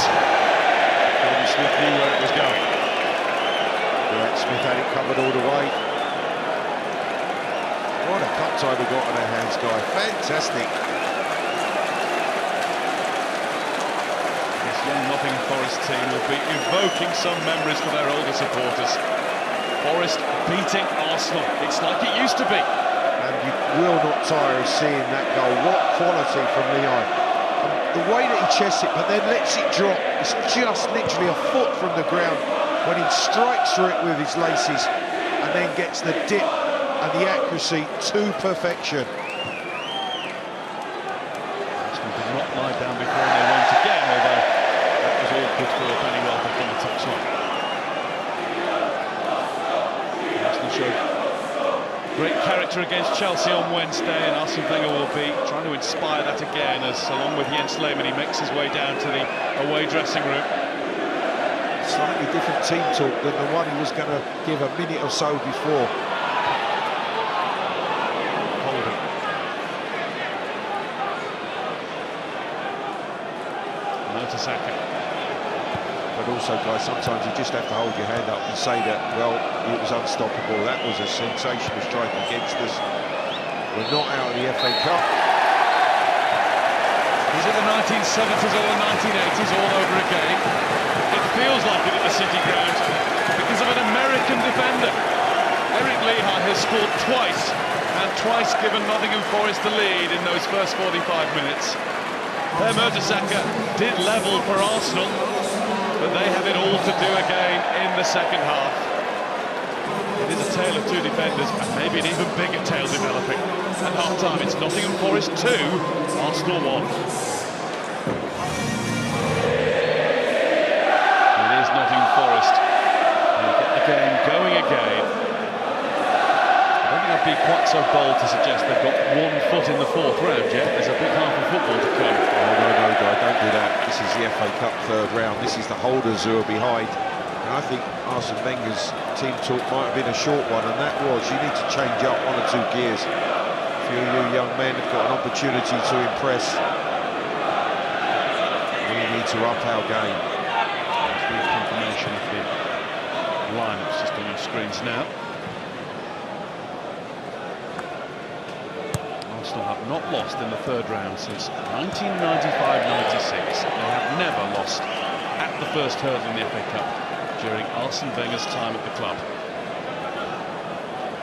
Gordon Smith knew where it was going. Right, Smith had it covered all the way. What a cup tie we got on our hands, guy. Fantastic. This young Nottingham Forest team will be evoking some memories for their older supporters. Forest beating Arsenal. It's like it used to be. And you will not tire of seeing that goal. What quality from Leo. The way that he chests it, but then lets it drop. It's just literally a foot from the ground when he strikes through it with his laces and then gets the dip and the accuracy to perfection. Arsenal did not lie down before they went again, although that was all good for Benny Welbeck from the touchline. Arsenal showed great character against Chelsea on Wednesday, and Arsene Wenger will be trying to inspire that again as, along with Jens Lehmann, he makes his way down to the away dressing room. Slightly different team talk than the one he was going to give a minute or so before. Saka. But also, guys, sometimes you just have to hold your hand up and say that, well, it was unstoppable. That was a sensational strike against us. We're not out of the FA Cup. Is it the 1970s or the 1980s all over again? It feels like it at the City Ground because of an American defender. Eric Lehigh has scored twice and twice given Nottingham Forest the lead in those first 45 minutes. Saka did level for Arsenal, but they have it all to do again in the second half. It is a tale of two defenders, and maybe an even bigger tale developing. At half-time, it's Nottingham Forest 2, Arsenal 1. It is Nottingham Forest who get the game going again. I don't think I'd be quite so bold to suggest they've got 1 foot in the fourth round yet. There's a big half of football to come. No, guy, don't do that. This is the FA Cup third round. This is the holders who are behind. And I think Arsene Wenger's team talk might have been a short one, and that was, you need to change up 1 or 2 gears. A few of you young men have got an opportunity to impress. We need to up our game. There's the confirmation of the lineups just on your screens now. Arsenal have not lost in the third round since 1995-96. They have never lost at the first hurdle in the FA Cup during Arsene Wenger's time at the club.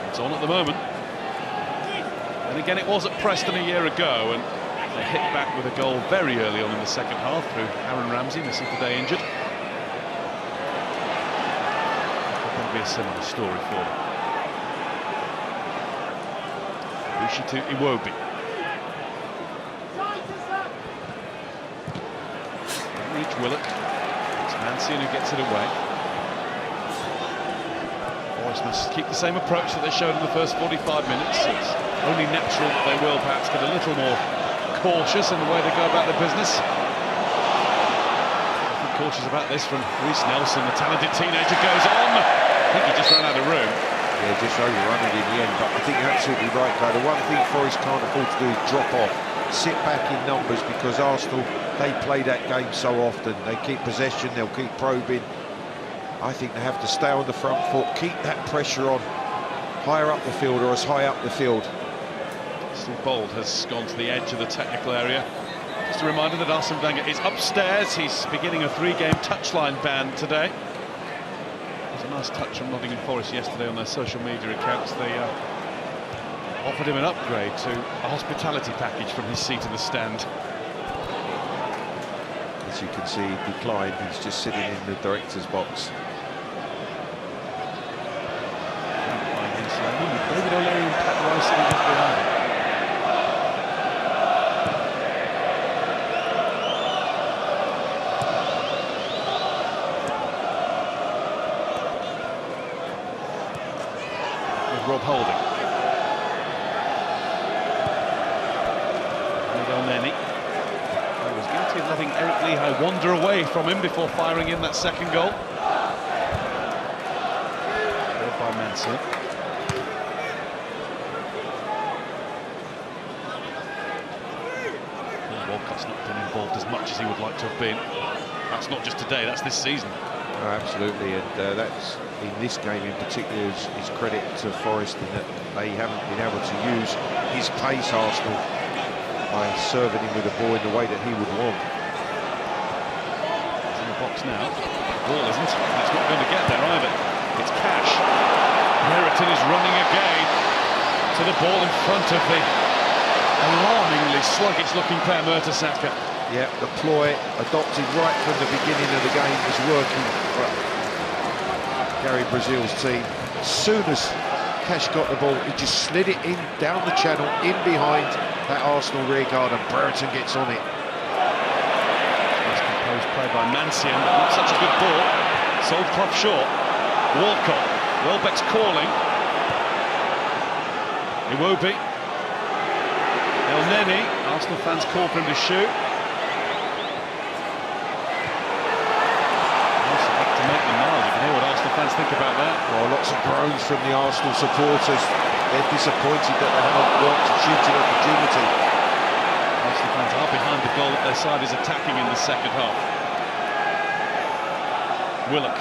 It's on at the moment. And again, it was at Preston a year ago, and they hit back with a goal very early on in the second half through Aaron Ramsey, missing today injured. That'll be a similar story for them. To Iwobi. Reach Willett. It's Mancian who gets it away. Forest must keep the same approach that they showed in the first 45 minutes. It's only natural that they will perhaps get a little more cautious in the way they go about their business. Definitely cautious about this from Reece Nelson, the talented teenager, goes on. I think he just ran out of room. Yeah, just overrun it in the end, but I think you're absolutely right, guy. The one thing Forest can't afford to do is drop off, sit back in numbers, because Arsenal, they play that game so often. They keep possession, they'll keep probing. I think they have to stay on the front foot, keep that pressure on, higher up the field or as high up the field. Steve Bold has gone to the edge of the technical area. Just a reminder that Arsene Wenger is upstairs. He's beginning a 3-game touchline ban today. A nice touch from Nottingham Forest yesterday on their social media accounts. They offered him an upgrade to a hospitality package from his seat in the stand. As you can see, he declined. He's just sitting in the director's box. David with Rob Holding. Neni. He was guilty of letting Eric Lehigh wander away from him before firing in that second goal. Scored by Manson. Walcott's not been involved as much as he would like to have been. That's not just today, that's this season. Oh, absolutely, and that's in this game in particular is credit to Forest in that they haven't been able to use his pace, Arsenal, by serving him with the ball in the way that he would want. He's in the box now. The ball isn't. It's not going to get there either. It's Cash. Brereton is running again to the ball in front of the alarmingly sluggish-looking Per Mertesacker. Yeah, the ploy adopted right from the beginning of the game is working for Gary Brazil's team. As soon as Cash got the ball, he just slid it in, down the channel, in behind that Arsenal rear guard, and Brereton gets on it. Nice composed play by Mancian, but not such a good ball. Sold Clough short. Walcott. Welbeck's calling. Iwobi. El Neni. Arsenal fans call for him to shoot. Also back to make the miles. You can hear what Arsenal fans think about that. Well, lots of groans from the Arsenal supporters. They're disappointed that they haven't got a shooting opportunity. Arsenal fans are behind the goal that their side is attacking in the second half. Willock.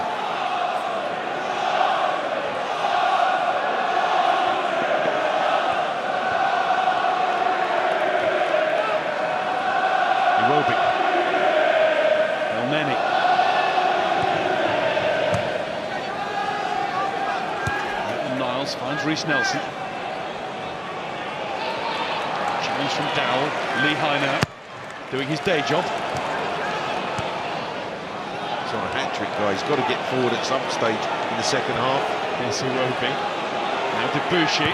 Iwobi. El Neni. Niles finds Reece Nelson. Challenge from Dowell. Lehigh now doing his day job. He's on a hat-trick, guy. He's got to get forward at some stage in the second half. Here's Iwobi. Now Debussy.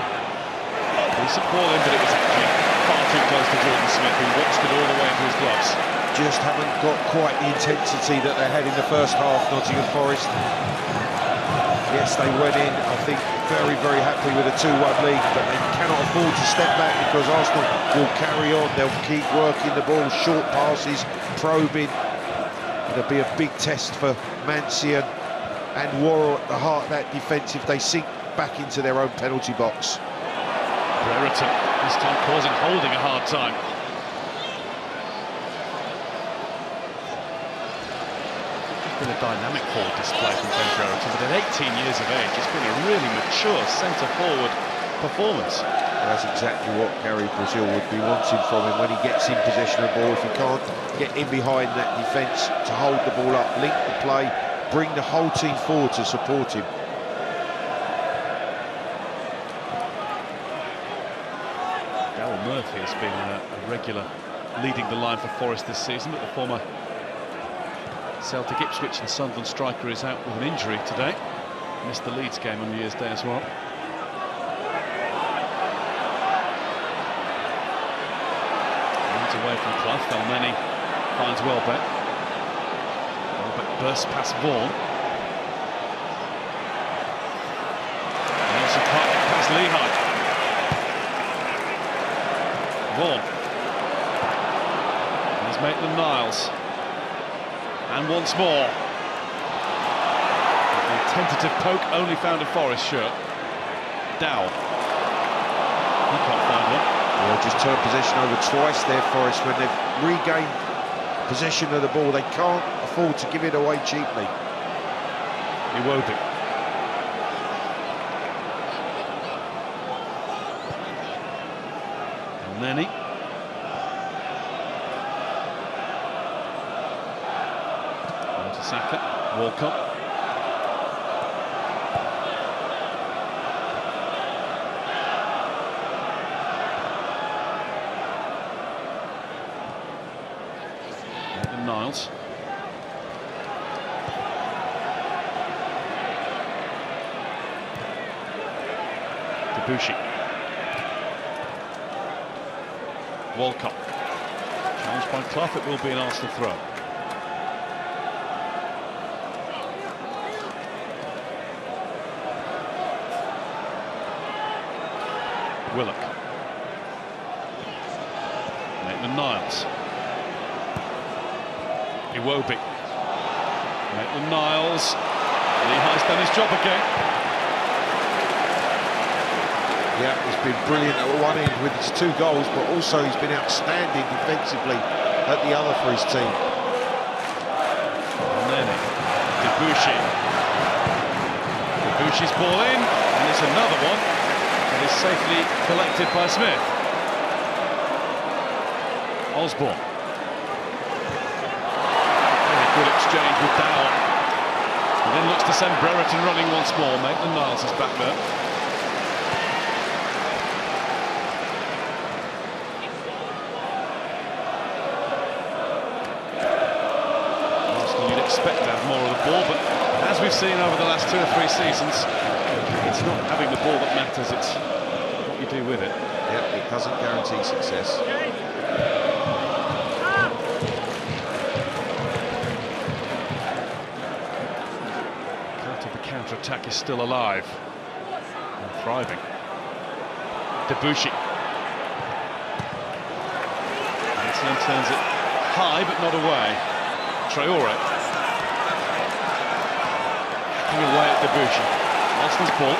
Decent ball in, but it was actually far too close to Jordan Smith, who watched it all the way into his gloves. Just haven't got quite the intensity that they had in the first half, Nottingham Forest. Yes, they went in, I think, very, very happy with a 2-1 lead, but they cannot afford to step back because Arsenal will carry on. They'll keep working the ball, short passes, probing. It'll be a big test for Mancian and Worrell at the heart of that defence if they sink back into their own penalty box. Brereton, this time causing Holding a hard time. It's been a dynamic forward display from Ben Brereton, but at 18 years of age, it's been a really mature centre-forward performance. That's exactly what Gary Brazil would be wanting from him when he gets in possession of the ball. If he can't get in behind that defence to hold the ball up, link the play, bring the whole team forward to support him. Murphy has been a regular leading the line for Forest this season, but the former Celtic, Ipswich and Sunderland striker is out with an injury today. Missed the Leeds game on New Year's Day as well. Runs away from Clough. El Neni finds Welbeck. Welbeck bursts past Vaughan. Nelson can't get past Lehigh. Vaughan. Here's Maitland-Niles. And once more. A tentative poke only found a Forest shirt. Dowell. He can't find one. Yeah, just turned possession over twice there, Forest, when they've regained possession of the ball. They can't afford to give it away cheaply. Iwobi. Neni. Saka, Walcott. Nathan Niles. Debussy. Walcott. Challenged by Clough, it will be an Arsenal throw. Willock. Maitland-Niles. Iwobi. Maitland-Niles. Lehigh's done his job again. Yeah, he's been brilliant at one end with his 2 goals, but also he's been outstanding defensively at the other for his team. And then Debushi's ball in, and it's another one that is safely collected by Smith. Osborne. Very good exchange with Dow. And then looks to send Brereton running once more. Maitland-Niles is back there. Arsenal, you'd expect to have more of the ball, but as we've seen over the last 2 or 3 seasons, it's not having the ball that matters, it's what you do with it. Yep, it doesn't guarantee success. The counter-attack is still alive and thriving. Debuchy. Etienne turns it high but not away. Traore. Hacking away at Debuchy. Arsenal's ball.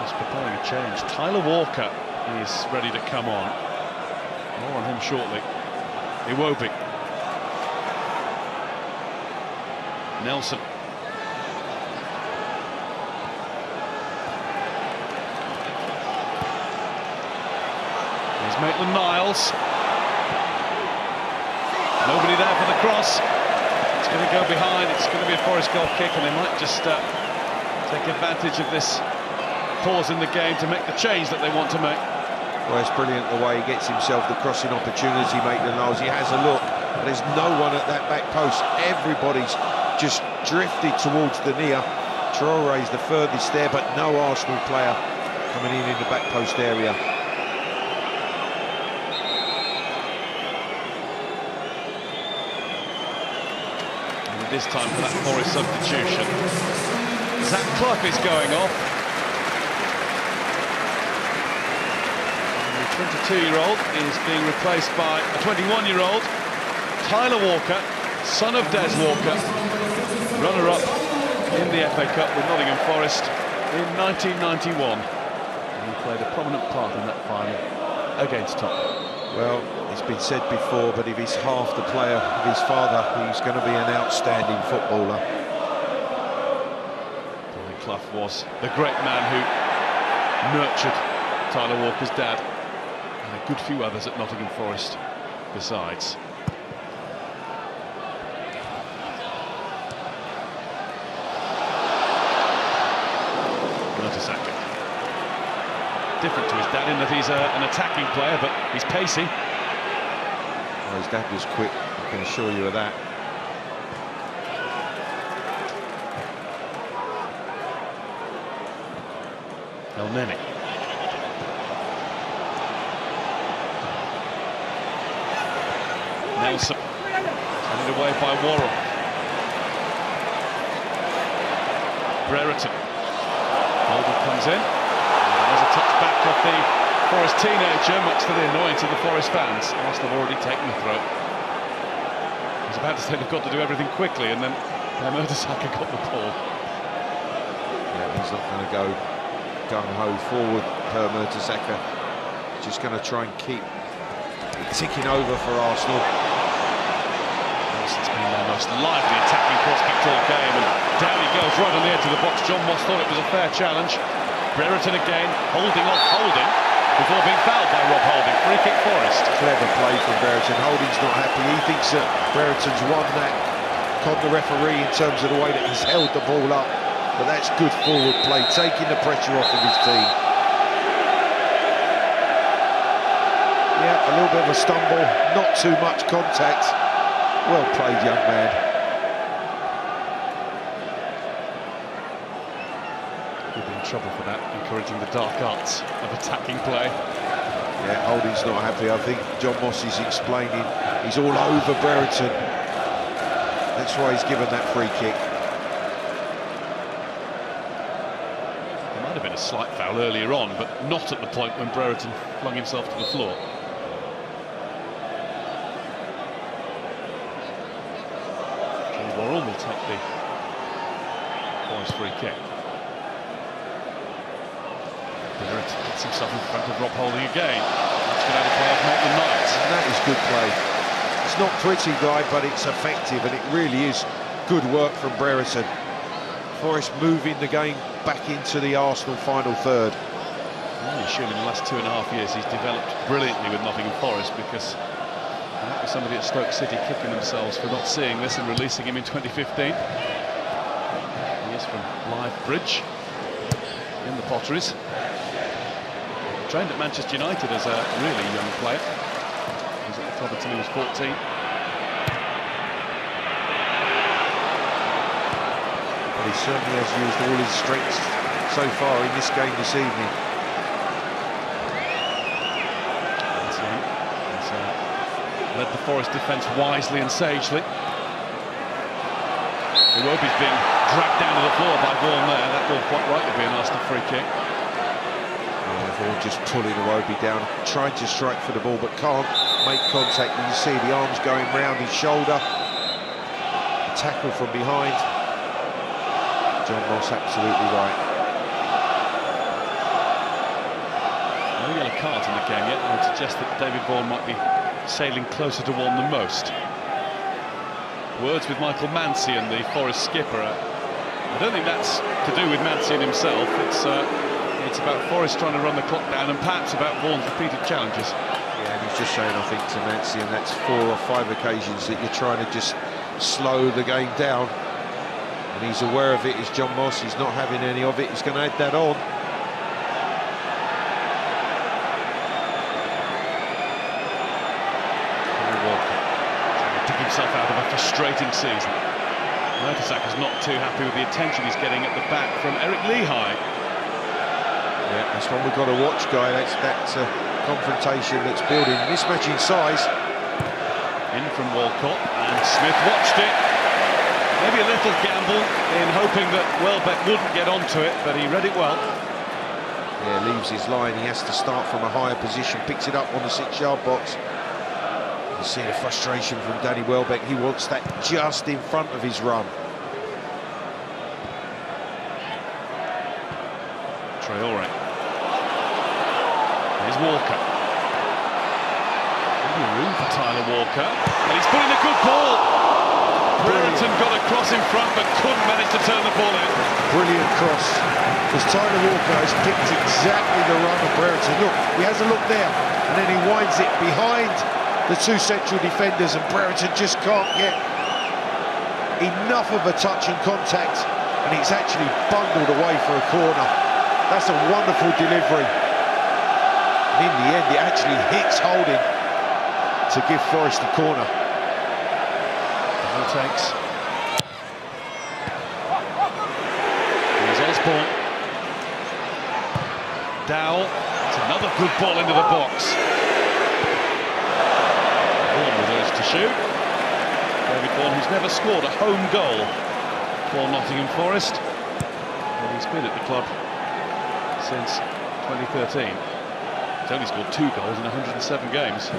He's preparing a change. Tyler Walker is ready to come on. More on him shortly. Iwobi. Nelson. There's Maitland-Niles. Nobody there for the cross. It's going to go behind. It's going to be a Forest goal kick, and they might just take advantage of this pause in the game to make the change that they want to make. Well, it's brilliant the way he gets himself the crossing opportunity, Maitland-Niles. He has a look, but there's no one at that back post. Everybody's just drifted towards the near. Traore's the furthest there, but no Arsenal player coming in the back post area. And it is time for that Forest substitution. Zach Clough is going off. The 22-year-old is being replaced by a 21-year-old, Tyler Walker, son of Des Walker, runner-up in the FA Cup with Nottingham Forest in 1991. And he played a prominent part in that final against Tottenham. Well, it's been said before, but if he's half the player of his father, he's going to be an outstanding footballer. Brian Clough was the great man who nurtured Tyler Walker's dad, and a good few others at Nottingham Forest besides. Different to his dad in that he's an attacking player, but he's pacey. Well, his dad was quick, I can assure you of that. El Neni. Nelson. Handed away by Worrell. Brereton. Holden comes in. There's a touch back of the Forest teenager, much to the annoyance of the Forest fans. Arsenal have already taken the throw. I was about to say they've got to do everything quickly, and then Mertesacker got the ball. Yeah, he's not going to go gung-ho forward per Mertesacker. Just going to try and keep it ticking over for Arsenal. Nelson's been their most lively attacking prospect all game, and down he goes right on the edge of the box. John Moss thought it was a fair challenge. Brereton again, holding off Holding before being fouled by Rob Holding. Free kick Forest. Clever play from Brereton. Holding's not happy. He thinks that Brereton's won that on the referee in terms of the way that he's held the ball up. But that's good forward play, taking the pressure off of his team. Yeah, a little bit of a stumble, not too much contact. Well played, young man. He'll be in trouble for that, encouraging the dark arts of attacking play. Yeah, Holding's not happy. I think John Moss is explaining he's all over Brereton. That's why he's given that free kick. a slight foul earlier on, but not at the point when Brereton flung himself to the floor. Warren will take the Forest free kick. Brereton gets himself in front of Rob Holding again. That's going to have a play off the night. And that is good play. It's not pretty, Guy, but it's effective, and it really is good work from Brereton. Forest moving the game back into the Arsenal final third. I assume in the last 2.5 years he's developed brilliantly with Nottingham Forest, because that was somebody at Stoke City kicking themselves for not seeing this and releasing him in 2015. He is from Live Bridge in the Potteries. Trained at Manchester United as a really young player. He was at the club until he was 14. He certainly has used all his strengths so far in this game this evening. He's led the Forest defence wisely and sagely. Iwobi's being dragged down to the floor by Vaughan there. That will quite rightly be an Arsenal free kick. Vaughan just pulling Iwobi down, trying to strike for the ball but can't make contact. You can see the arms going round his shoulder. A tackle from behind. John Moss absolutely right. No yellow card in the game yet. I would suggest that David Vaughan might be sailing closer to one than most. Words with Michael Mancian, the Forest skipper. I don't think that's to do with Mancian himself. It's about Forest trying to run the clock down, and perhaps about Vaughan's repeated challenges. Yeah, and he's just saying, I think, to Mancian, that's 4 or 5 occasions that you're trying to just slow the game down. And he's aware of it, is John Moss. He's not having any of it. He's going to add that on. Walker trying to dig himself out of a frustrating season. Mertesacker's not too happy with the attention he's getting at the back from Eric Lehigh. Yeah, that's one we've got to watch, Guy. That's a confrontation that's building. Mismatch in size. In from Walcott, and Smith watched it. Maybe a little gamble in hoping that Welbeck wouldn't get onto it, but he read it well. Yeah, leaves his line. He has to start from a higher position. Picks it up on the 6-yard box. You see the frustration from Danny Welbeck. He wants that just in front of his run. Traore. There's Walker. Plenty of room for Tyler Walker, and he's put in a good ball. Brereton got a cross in front, but couldn't manage to turn the ball in. Brilliant cross, because Tyler Walker has picked exactly the run of Brereton. Look, he has a look there, and then he winds it behind the 2 central defenders, and Brereton just can't get enough of a touch and contact, and it's actually bundled away for a corner. That's a wonderful delivery. And in the end, it actually hits Holding to give Forest the corner. Takes. Here's Osborne. Dowell. It's another good ball into the box. Vaughan with those to shoot. David Vaughan, who's never scored a home goal for Nottingham Forest. Well, he's been at the club since 2013. He's only scored 2 goals in 107 games.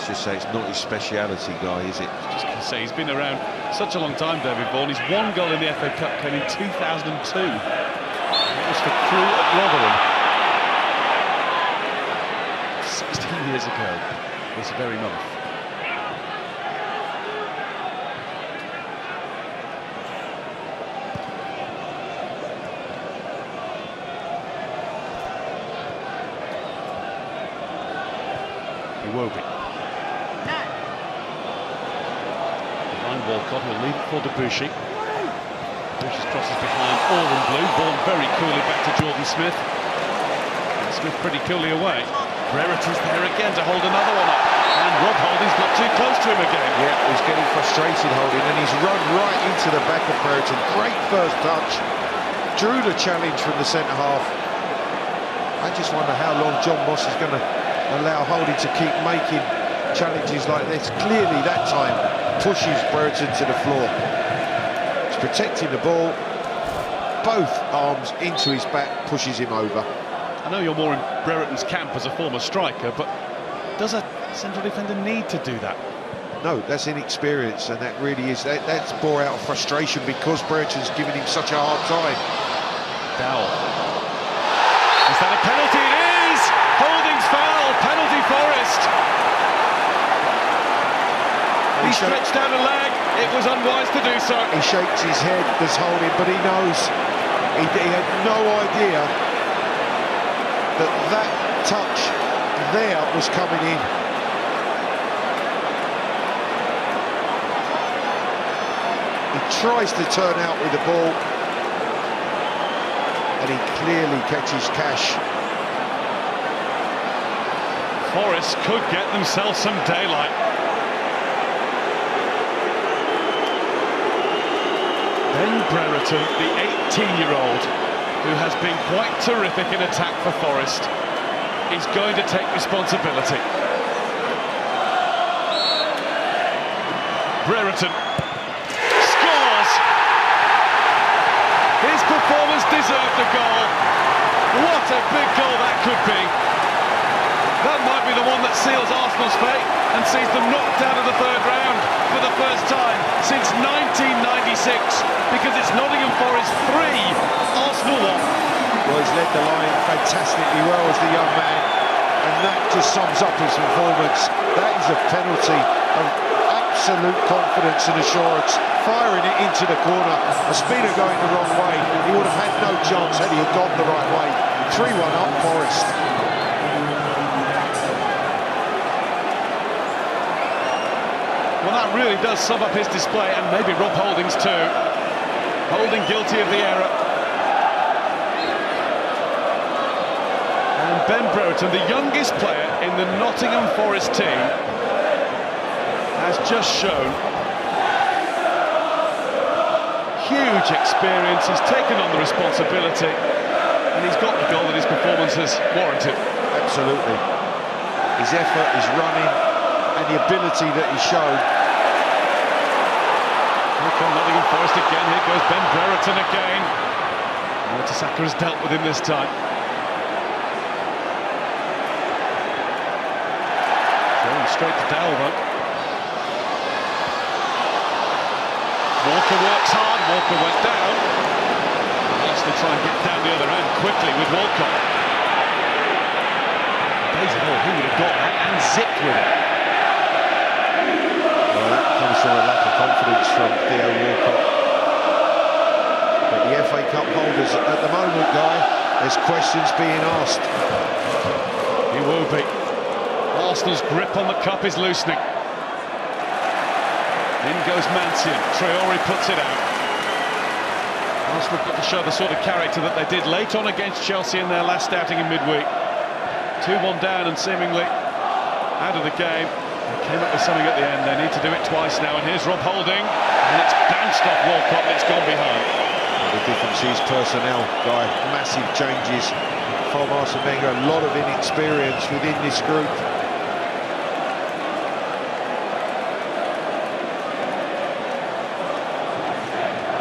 Just say it's not his speciality, Guy, is it? Just going to say, he's been around such a long time, David Vaughan. His 1 goal in the FA Cup came in 2002. It was for Crewe at Rotherham. 16 years ago, this very month. Iwobi. Walcott, he'll leave it for Debussy. Debussy's crosses behind all in blue. Vaughan very coolly back to Jordan Smith. And Smith pretty coolly away. Brereton's there again to hold another one up. And Rob Holding's got too close to him again. Yeah, he's getting frustrated, Holding, and he's run right into the back of Brereton. Great first touch. Drew the challenge from the centre-half. I just wonder how long John Moss is going to allow Holding to keep making challenges like this. Clearly, that time, pushes Brereton to the floor. He's protecting the ball, both arms into his back, pushes him over. I know you're more in Brereton's camp as a former striker, but does a central defender need to do that? No, that's inexperience, and that really is, that's bore out of frustration because Brereton's giving him such a hard time. Dowell. Is that a penalty? It is! Holding's foul, penalty Forest. He stretched out a leg, it was unwise to do so. He shakes his head, there's holding, but he knows, he had no idea that touch there was coming in. He tries to turn out with the ball, and he clearly catches Cash. Forest could get themselves some daylight. Ben Brereton, the 18-year-old, who has been quite terrific in attack for Forest, is going to take responsibility. Brereton scores! His performance deserved a goal. What a big goal that could be. That might be the one that seals Arsenal's fate and sees them knocked out of the third round for the first time since 1996, because it's Nottingham Forest 3, Arsenal 1. Well, he's led the line fantastically well as the young man, and that just sums up his performance. That is a penalty of absolute confidence and assurance, firing it into the corner. A spinner going the wrong way, he would have had no chance had he had gone the right way. 3-1 up Forest. Well, that really does sum up his display, and maybe Rob Holding's too. Holding guilty of the error. And Ben Brereton, the youngest player in the Nottingham Forest team, has just shown huge experience. He's taken on the responsibility, and he's got the goal that his performance has warranted. Absolutely. His effort, his running, and the ability that he's shown. Here come Nottingham Forest again. Here goes Ben Brereton again. Mertesacker has dealt with him this time. Going straight to Dowell, though. Walker works hard. Walker went down. Arsenal try and get down the other end quickly with Walcott. Daisy Hall, he would have got that and zipped with it. That comes from a lack of confidence from Theo Walcott. But the FA Cup holders at the moment, Guy, there's questions being asked. He will be. Arsenal's grip on the cup is loosening. In goes Mancian. Traore puts it out. Arsenal got to show the sort of character that they did late on against Chelsea in their last outing in midweek. 2-1 down and seemingly out of the game. They came up with something at the end. They need to do it twice now, and here's Rob Holding, and it's bounced off Walcott and it's gone behind. The difference is personnel, Guy. Massive changes from Arsene Wenger. A lot of inexperience within this group.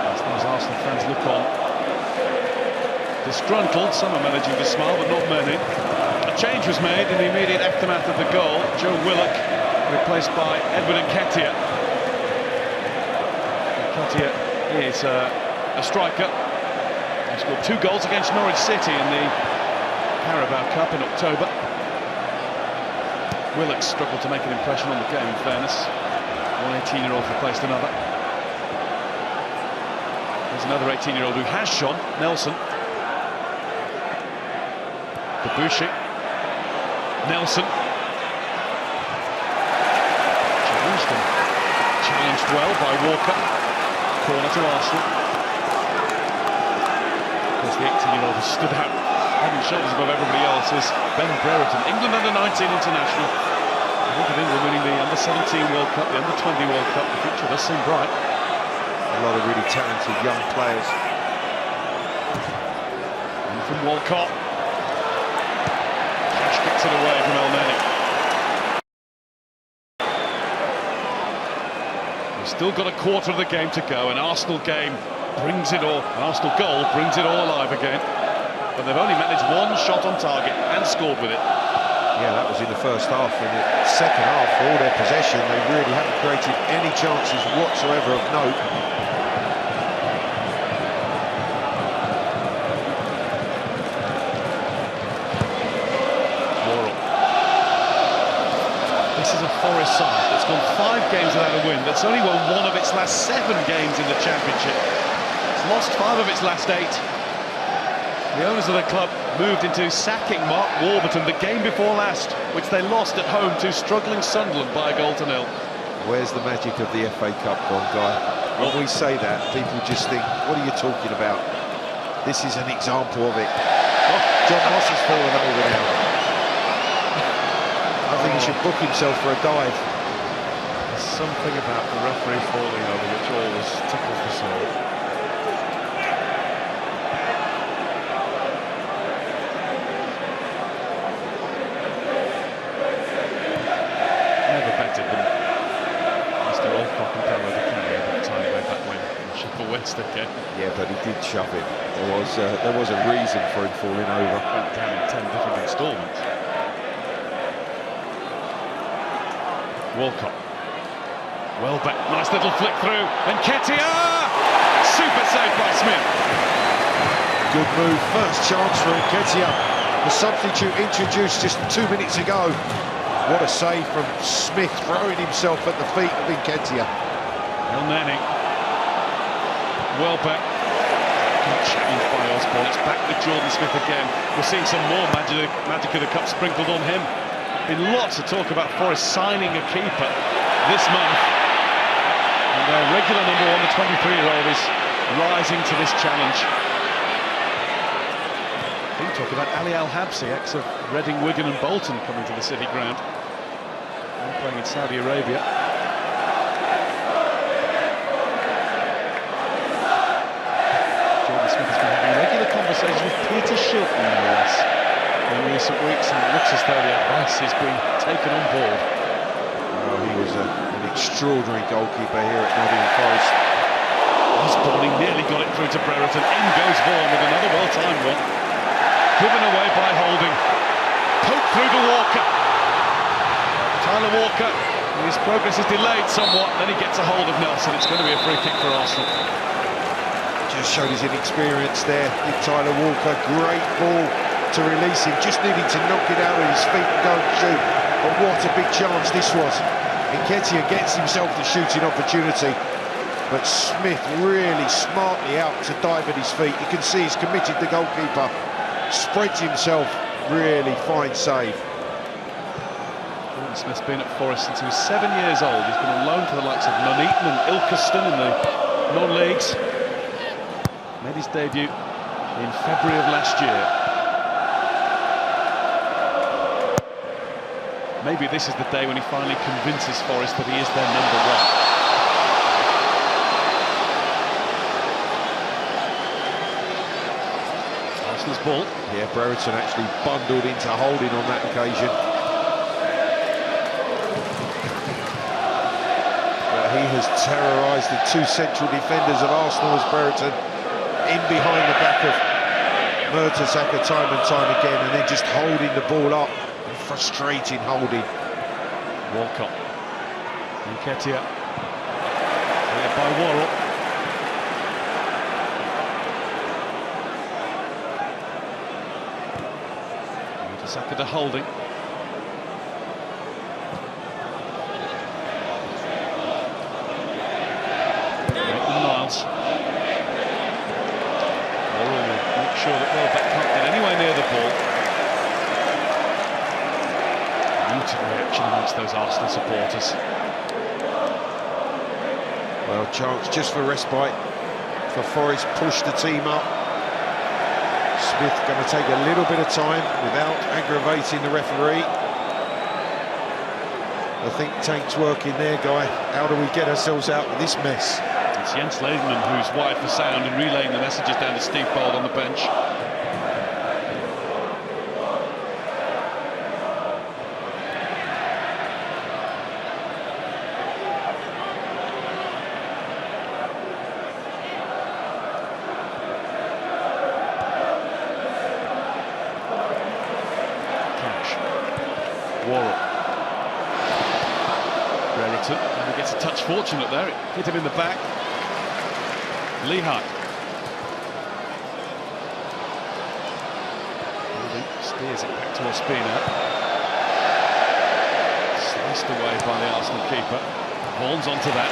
As Arsenal fans look on, disgruntled, some are managing to smile, but not many. A change was made in the immediate aftermath of the goal. Joe Willock replaced by Edward Nketiah. Nketiah is a striker. He scored 2 goals against Norwich City in the Carabao Cup in October. Willock struggled to make an impression on the game, in fairness. One 18-year-old replaced another. There's another 18-year-old who has shone, Nelson. Debussy. Nelson. Challenged well by Walker. Corner to Arsenal. Of course, the 18-year-old has stood out, head and shoulders above everybody else, is Ben Brereton, England under-19 international. Look at England winning the under-17 World Cup, the under-20 World Cup. The future does seem bright. A lot of really talented young players. And from Walcott. Cash gets it away from El Neni. Still got a quarter of the game to go. An Arsenal game brings it all, an Arsenal goal brings it all alive again. But they've only managed one shot on target and scored with it. Yeah, that was in the first half. In the second half, for all their possession, they really haven't created any chances whatsoever of note. This is a Forest side that's gone 5 games without a win, that's only won 1 of its last 7 games in the Championship. It's lost 5 of its last 8. The owners of the club moved into sacking Mark Warburton the game before last, which they lost at home to struggling Sunderland by a goal to 0. Where's the magic of the FA Cup gone, Guy? When we say that, people just think, what are you talking about? This is an example of it. Oh, John Moss has fallen over now. I think he should book himself for a dive. There's something about the referee falling over which always tickles the soul. Never betted them. Mr. Alcock and Pello the Canary at the time way back when in Sheffield Wednesday game. Yeah, but he did shove him. There was a reason for him falling over. Went down in 10 different instalments. Walcott. Welbeck, nice little flick through, and Ketia! Super save by Smith. Good move, first chance for Ketia. The substitute introduced just 2 minutes ago. What a save from Smith, throwing himself at the feet of Nketiah. El Neni. Welbeck. Good challenge by Osborne. It's back with Jordan Smith again. We're seeing some more magic of the cup sprinkled on him. Been lots of talk about Forest signing a keeper this month. And their regular number 1, the 23-year-old, is rising to this challenge. We talk about Ali Al-Habsi, ex of Reading, Wigan and Bolton, coming to the City ground. And playing in Saudi Arabia. Jordan Smith has been having regular conversations with Peter Shilton, no less, in recent weeks, and it looks as though the advice is being taken on board. Oh, he was an extraordinary goalkeeper here at Nottingham Forest. Osborne, he nearly got it through to Brereton. In goes Vaughan with another well-timed one. Given away by Holding. Poked through to Walker. Tyler Walker, his progress is delayed somewhat, then he gets a hold of Nelson. It's going to be a free kick for Arsenal. Just showed his inexperience there. Tyler Walker, great ball to release him, just needed to knock it out of his feet and go and shoot. But what a big chance this was. Nketiah gets himself the shooting opportunity, but Smith really smartly out to dive at his feet. You can see he's committed, the goalkeeper. Spreads himself, really fine save. Jordan Smith's been at Forest since he was 7 years old. He's been on loan to the likes of Nuneaton and Ilkeston in the non-leagues. Made his debut in February of last year. Maybe this is the day when he finally convinces Forest that he is their number 1. Arsenal's ball. Yeah, Brereton actually bundled into Holding on that occasion. But he has terrorised the 2 central defenders of Arsenal as Brereton in behind the back of Mertesacker time and time again, and then just holding the ball up. Frustrating Holding. Walcott. Nketiah. Cleared by Worrell. Mertesacker to Holding. Niles. Worrell will make sure that Welbeck can't get anywhere near the ball. Muted reaction amongst those Arsenal supporters. Well, chance just for respite for Forest, push the team up. Smith going to take a little bit of time without aggravating the referee. The think tank's working there, Guy. How do we get ourselves out of this mess? It's Jens Lehmann who's wired for sound and relaying the messages down to Steve Bold on the bench. Worrell. Brereton, and he gets a touch fortunate there. It hit him in the back. Lehigh. Steers it back to Ospina. Sliced away by the Arsenal keeper. Vaughan's onto that.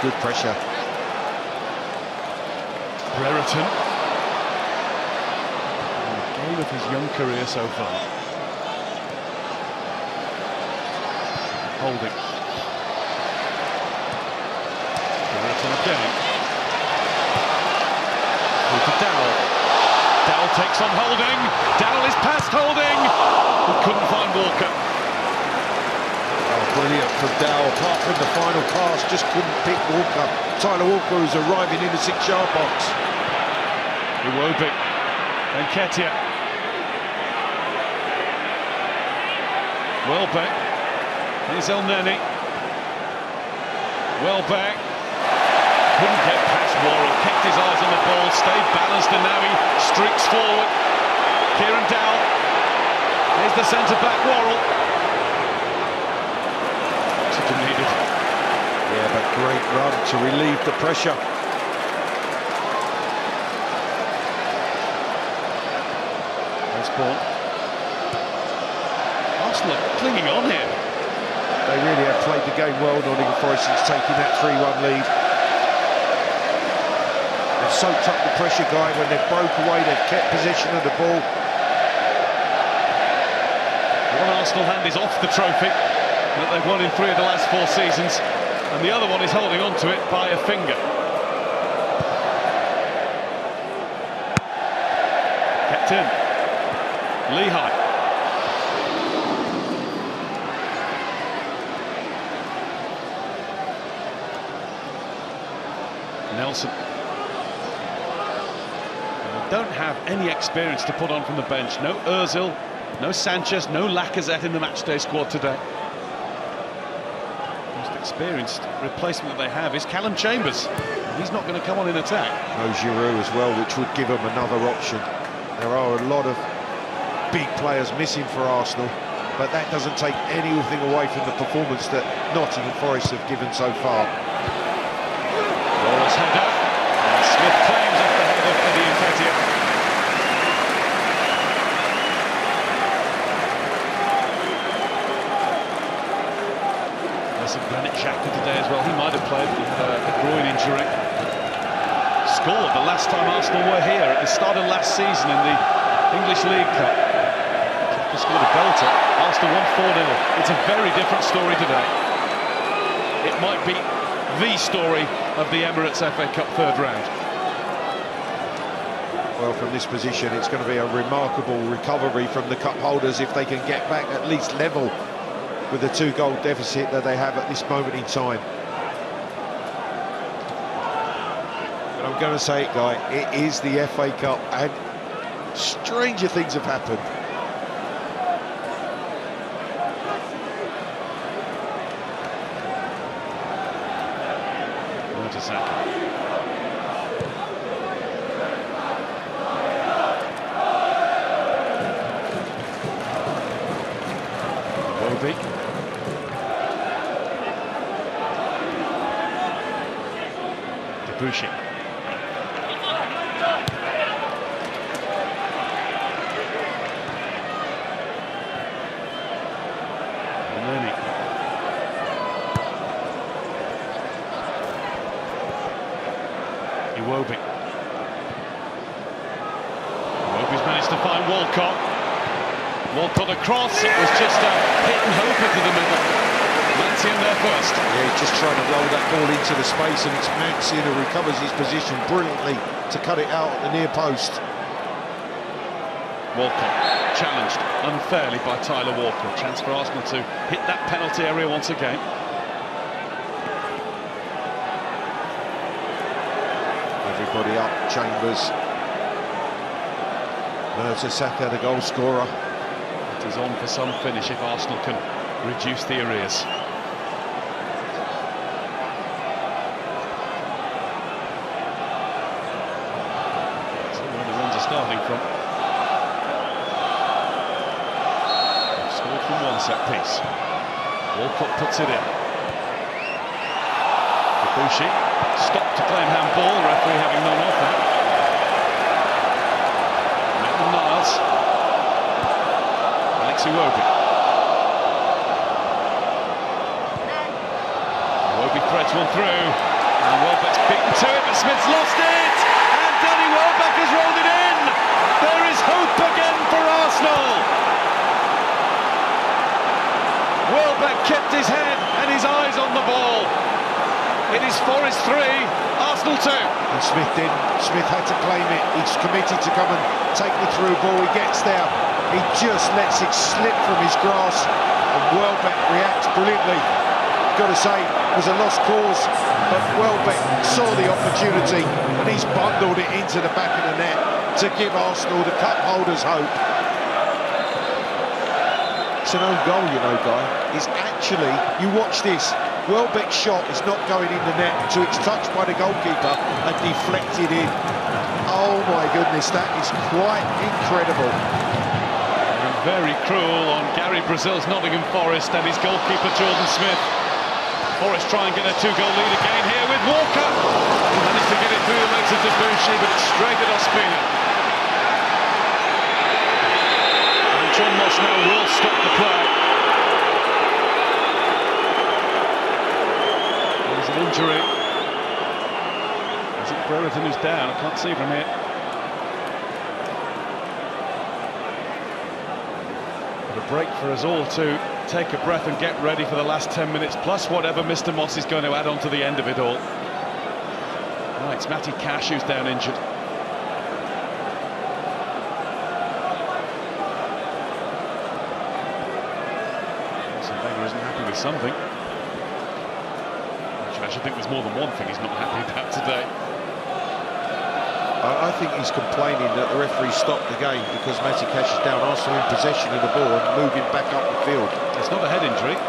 Good pressure. Brereton. The game of his young career so far. Holding. Brereton again. Through to Dowell. Dowell takes on Holding. Dowell is past Holding. He couldn't find Walker. Oh, brilliant from Dowell. Apart from the final pass, just couldn't pick Walker. Tyler Walker was arriving in the 6-yard box. Iwobi. And Ketia. Welbeck. Here's El Neni. Welbeck. Couldn't get past Worrell, kept his eyes on the ball, stayed balanced, and now he streaks forward. Kieran Dowell. Here's the centre-back, Worrell. Oxygen needed. Yeah, but great run to relieve the pressure. Osborne. Arsenal clinging on here. They really have played the game well, Nottingham Forest, since taking that 3-1 lead. They've soaked up the pressure, Guy. When they've broke away, they've kept possession of the ball. One Arsenal hand is off the trophy that they've won in 3 of the last 4 seasons, and the other one is holding on to it by a finger. Kept in. Lehigh. Nelson. Don't have any experience to put on from the bench. No Ozil, no Sanchez, no Lacazette in the matchday squad today. Most experienced replacement that they have is Callum Chambers. He's not going to come on in attack. No Giroud as well, which would give them another option. There are a lot of big players missing for Arsenal, but that doesn't take anything away from the performance that Nottingham Forest have given so far. Wallace header. And Smith claims off the head of Eddie Nketiah. There's some Granit Xhaka today as well. He might have played with a groin injury. Scored the last time Arsenal were here at the start of last season in the English League Cup. Xhaka scored a belter. Arsenal won 4-0. It's a very different story today. It might be the story of the Emirates FA Cup third round. Well, from this position, it's going to be a remarkable recovery from the cup holders if they can get back at least level with the 2-goal deficit that they have at this moment in time. But I'm going to say it, Guy, it is the FA Cup, and stranger things have happened. Iwobi. Debussy. Neni. Iwobi. Iwobi's managed to find Walcott. Walcott across, it was just a hit and hope into the middle. Mancian there first. Yeah, he's just trying to roll that ball into the space, and it's Mancian who recovers his position brilliantly to cut it out at the near post. Walcott challenged unfairly by Tyler Walker. Chance for Arsenal to hit that penalty area once again. Everybody up, Chambers. Mertesacker, the goal scorer. It is on for some finish if Arsenal can reduce the arrears. That's where the runs are starting from. from one set piece. Walcott puts it in. Debussy stopped to claim handball, the referee having none off that. Niles. Alex Iwobi. Iwobi threads one through. And Welbeck's beaten to it, but Smith's lost it! And Danny Welbeck has rolled it in! There is hope again for Arsenal! Welbeck kept his head and his eyes on the ball. It is Forest 3, Arsenal 2. And Smith didn't. Smith had to claim it. He's committed to come and take the through ball. He gets there. He just lets it slip from his grasp. And Welbeck reacts brilliantly. Got to say, it was a lost cause. But Welbeck saw the opportunity and he's bundled it into the back of the net to give Arsenal, the cup holders, hope. It's an own goal, you know, Guy. It's actually, you watch this, Welbeck's shot is not going in the net until it's touched by the goalkeeper and deflected in. Oh my goodness, that is quite incredible. And very cruel on Gary Brazil's Nottingham Forest and his goalkeeper Jordan Smith. Forest try and get a two-goal lead again here with Walker. He managed to get it through the legs of Debussy, but it's straight at Ospina. And John Moss now will stop the play. There's an injury. Is it Brereton who's down? I can't see from here. But a break for us all to take a breath and get ready for the last 10 minutes, plus whatever Mr. Moss is going to add on to the end of it all. Right, it's Matty Cash who's down injured. Wenger isn't happy with something. Actually, I should think there's more than one thing he's not happy about today. I think he's complaining that the referee stopped the game because Matty Cash is down, Arsenal in possession of the ball and moving back up the field. It's not a head injury. It's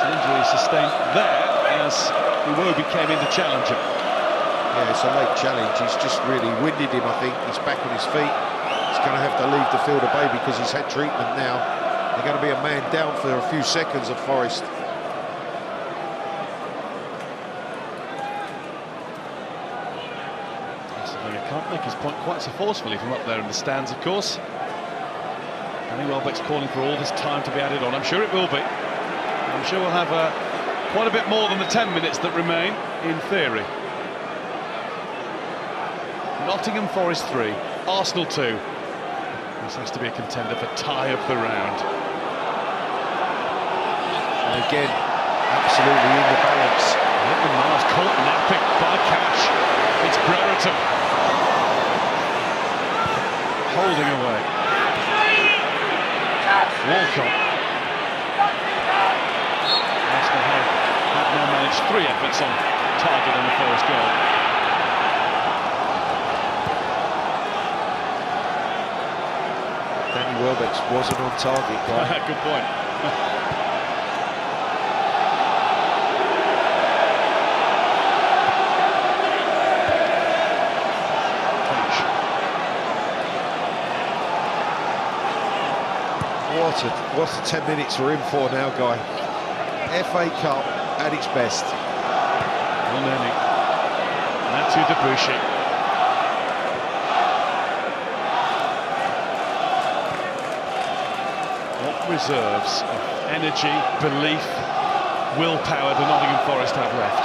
an injury sustained there as Iwobi came in to challenge him. Yeah, it's a late challenge. He's just really winded him, I think. He's back on his feet. He's going to have to leave the field of play because he's had treatment now. They're going to be a man down for a few seconds of Forest. Can't make his point quite so forcefully from up there in the stands, of course. Danny Welbeck's calling for all this time to be added on. I'm sure it will be. I'm sure we'll have quite a bit more than the 10 minutes that remain, in theory. Nottingham Forest 3, Arsenal 2. This has to be a contender for tie of the round. And again, absolutely in the balance. Miles caught napping by Cash. It's Brereton. Holding away. Walcott. Arsenal have now managed 3 efforts on target on the Forest goal. Danny Welbeck wasn't on target, right? Good point. What a 10 minutes we're in for now, Guy. FA Cup at its best. One inning. Matthew Debussy. What reserves of energy, belief, willpower do Nottingham Forest have left?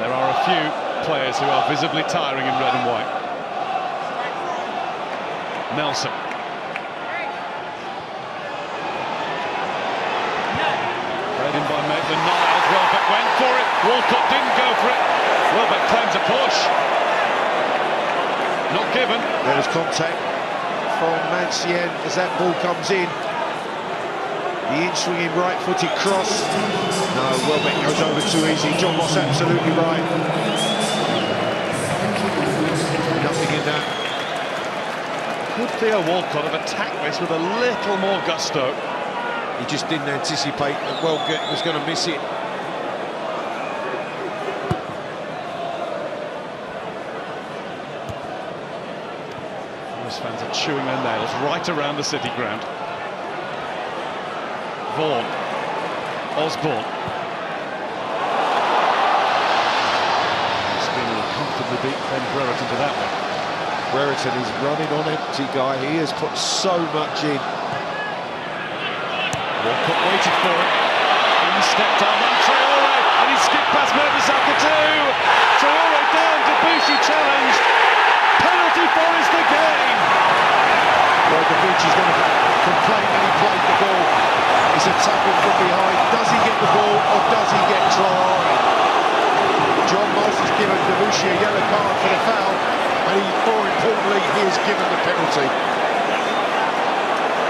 There are a few players who are visibly tiring in red and white. Nelson. In by Maitland-Niles, Welbeck went for it, Walcott didn't go for it, Welbeck claims a push, not given. There was contact from Mancien as that ball comes in. The in-swinging right-footed cross. No, Welbeck goes over too easy. John Moss absolutely right. Nothing in that. Could Theo Walcott have attacked this with a little more gusto? He just didn't anticipate that Welbeck was going to miss it. Forest fans are chewing their nails right around the City ground. Vaughan. Osborne. Spinner comfortably beat Ben Brereton to that one. Brereton is running on empty, guy. He has put so much in. Walcott waited for it. He stepped on Traore, and he skipped past Mertesacker too. Traore down, Debussy challenged. Penalty Forest again. Well, Debussy is going to complain when he played the ball. It's a tackle from behind. Does he get the ball or does he get Traore? John Moss has given Debussy a yellow card for the foul, and more importantly, he has given the penalty.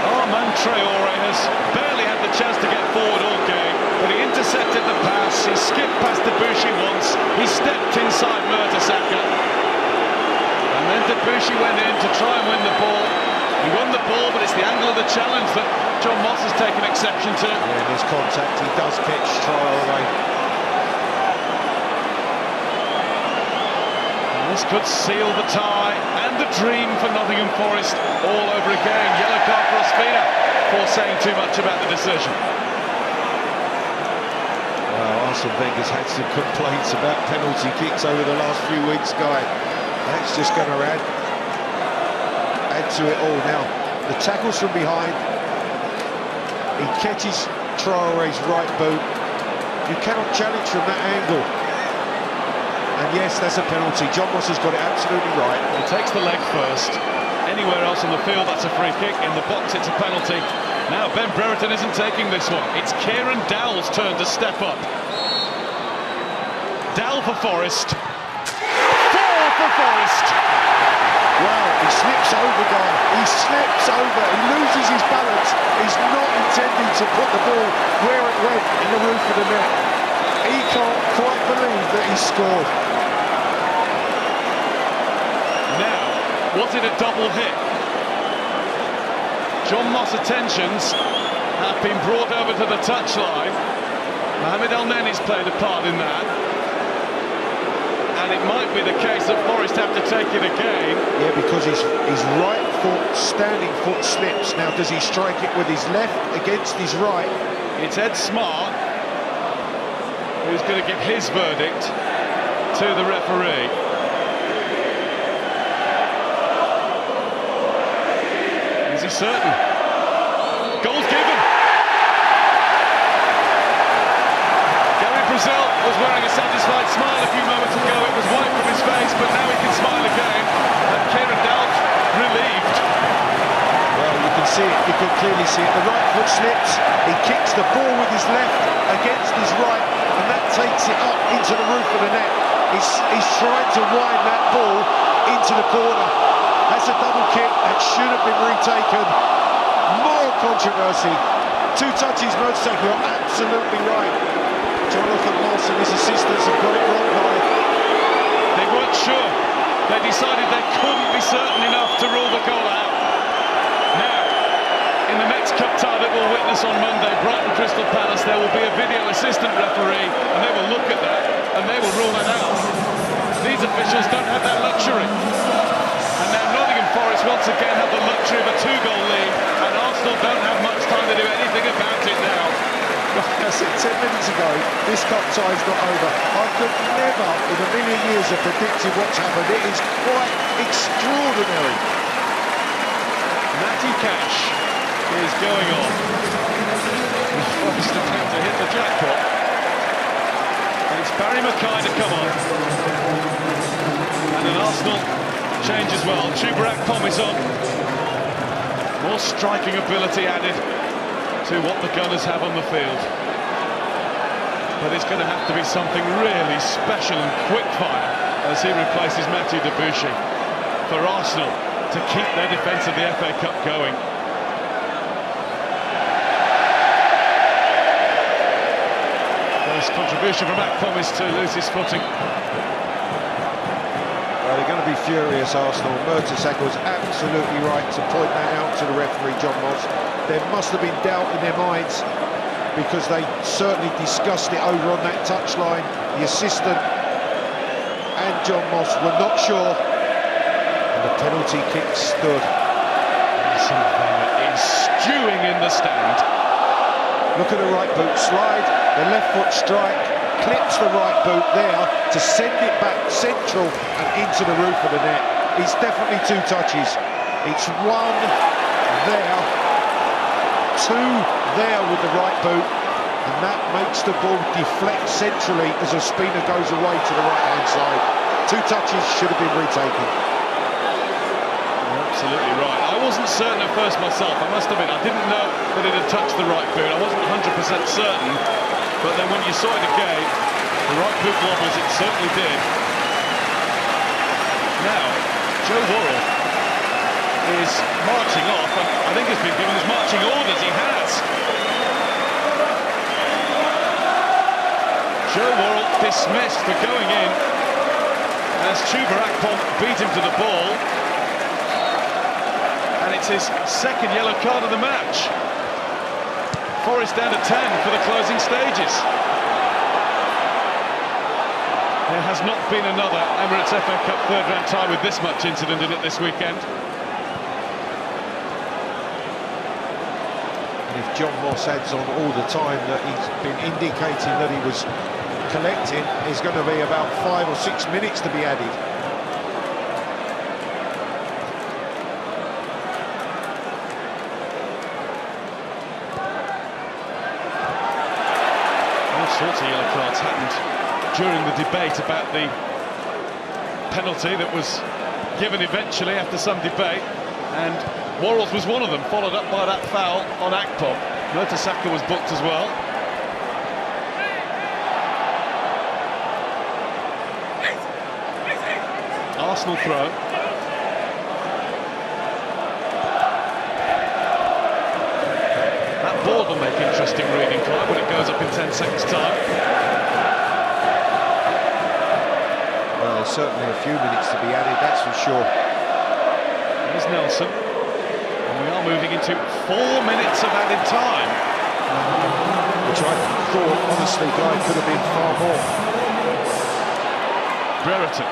Armand Traore has barely had the chance to get forward all game, but he intercepted the pass, he skipped past Debussy once, he stepped inside Mertesacker, and then Debussy went in to try and win the ball. He won the ball, but it's the angle of the challenge that John Moss has taken exception to. Yeah, in his contact, he does catch Traore. This could seal the tie and the dream for Nottingham Forest all over again. Yellow card for Ospina for saying too much about the decision. Well, Arsene Wenger's had some complaints about penalty kicks over the last few weeks, Guy. That's just going to add to it all. Now, the tackles from behind. He catches Traore's right boot. You cannot challenge from that angle. And yes, that's a penalty. John Moss has got it absolutely right. He takes the leg first. Anywhere else on the field, that's a free kick. In the box, it's a penalty. Now, Ben Brereton isn't taking this one. It's Kieran Dowell's turn to step up. Dowell for Forest. 4 for Forest. Wow, he slips over, Guy. He slips over. He loses his balance. He's not intending to put the ball where it went in the roof of the net. He can't quite believe that he scored. Now, was it a double hit? John Moss' attentions have been brought over to the touchline. Mohamed El Neni's played a part in that. And it might be the case that Forest have to take it again. Yeah, because his right foot, standing foot, slips. Now, does he strike it with his left against his right? It's Ed Smart who's going to give his verdict to the referee. Is he certain? Goal's given. Gary Brazil was wearing a satisfied smile a few moments ago. It was wiped from his face, but now he can smile again. And Kieran Dowell's relieved. Well, you can see it. You can clearly see it. The right foot slips. He kicks the ball with his left against his right, and that takes it up into the roof of the net. He's trying to wind that ball into the corner. That's a double kick that should have been retaken. More controversy. 2 touches, Mertesacker are absolutely right. Jonathan Moss and his assistants have got it wrong, Guy. They weren't sure. They decided they couldn't be certain enough to rule the goal out. Now, in the next cup tie that we'll witness on Monday, Brighton Crystal Palace, there will be a video assistant referee, and they will look at that and they will rule it out. These officials don't have that luxury. And now Nottingham Forest once again have the luxury of a 2-goal lead, and Arsenal don't have much time to do anything about it now. Like I said 10 minutes ago, this cup tie's not over. I could never in a million years have predicted what's happened. It is quite extraordinary. Matty Cash is going on. Forest attempt to hit the jackpot. And it's Barry Mackay to come on. And an Arsenal change as well. Chubarak Pom is on. More striking ability added to what the Gunners have on the field. But it's going to have to be something really special and quick-fire as he replaces Mathieu Debussy for Arsenal to keep their defence of the FA Cup going. First contribution from Akpom is to lose his footing. Well, they're going to be furious, Arsenal. Mertesacker was absolutely right to point that out to the referee, John Moss. There must have been doubt in their minds because they certainly discussed it over on that touchline. The assistant and John Moss were not sure, and the penalty kick stood. stand. Look at the right boot slide, the left foot strike, clips the right boot there to send it back central and into the roof of the net. It's definitely 2 touches. It's 1 there, 2 there with the right boot, and that makes the ball deflect centrally as a spinner goes away to the right-hand side. 2 touches should have been retaken. You're absolutely right. I wasn't certain at first myself, I must admit. I didn't know that it had touched the right boot. I wasn't 100% certain, but then when you saw it again, the right boot wobbles, it certainly did. Now, Joe Worrell is marching off, and I think has been given his marching orders. He has. Joe Worrell dismissed for going in as Chuba Akpom beat him to the ball, and it's his 2nd yellow card of the match. Forest down to 10 for the closing stages. There has not been another Emirates FA Cup 3rd round tie with this much incident in it this weekend. And if John Moss adds on all the time that he's been indicating that he was collecting, it's going to be about 5 or 6 minutes to be added. All sorts of yellow cards happened during the debate about the penalty that was given eventually after some debate, and Worrell's was one of them, followed up by that foul on Akpom. Mertesacker was booked as well. Arsenal throw. That board will make interesting reading, Clive, when it goes up in 10 seconds' time. Well, there's certainly a few minutes to be added, that's for sure. Here's Nelson. And we are moving into 4 minutes of added time. Which I thought, honestly, Guy, could have been far more. Brereton.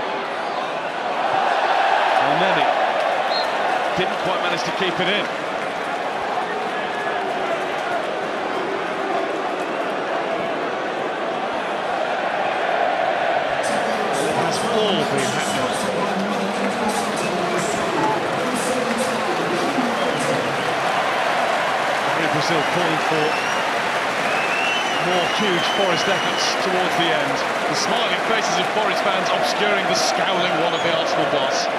Elneny didn't quite manage to keep it in. Well, it has all been happening. Brazil calling for more huge Forest efforts towards the end. The smiling faces of Forest fans obscuring the scowling one of the Arsenal boss.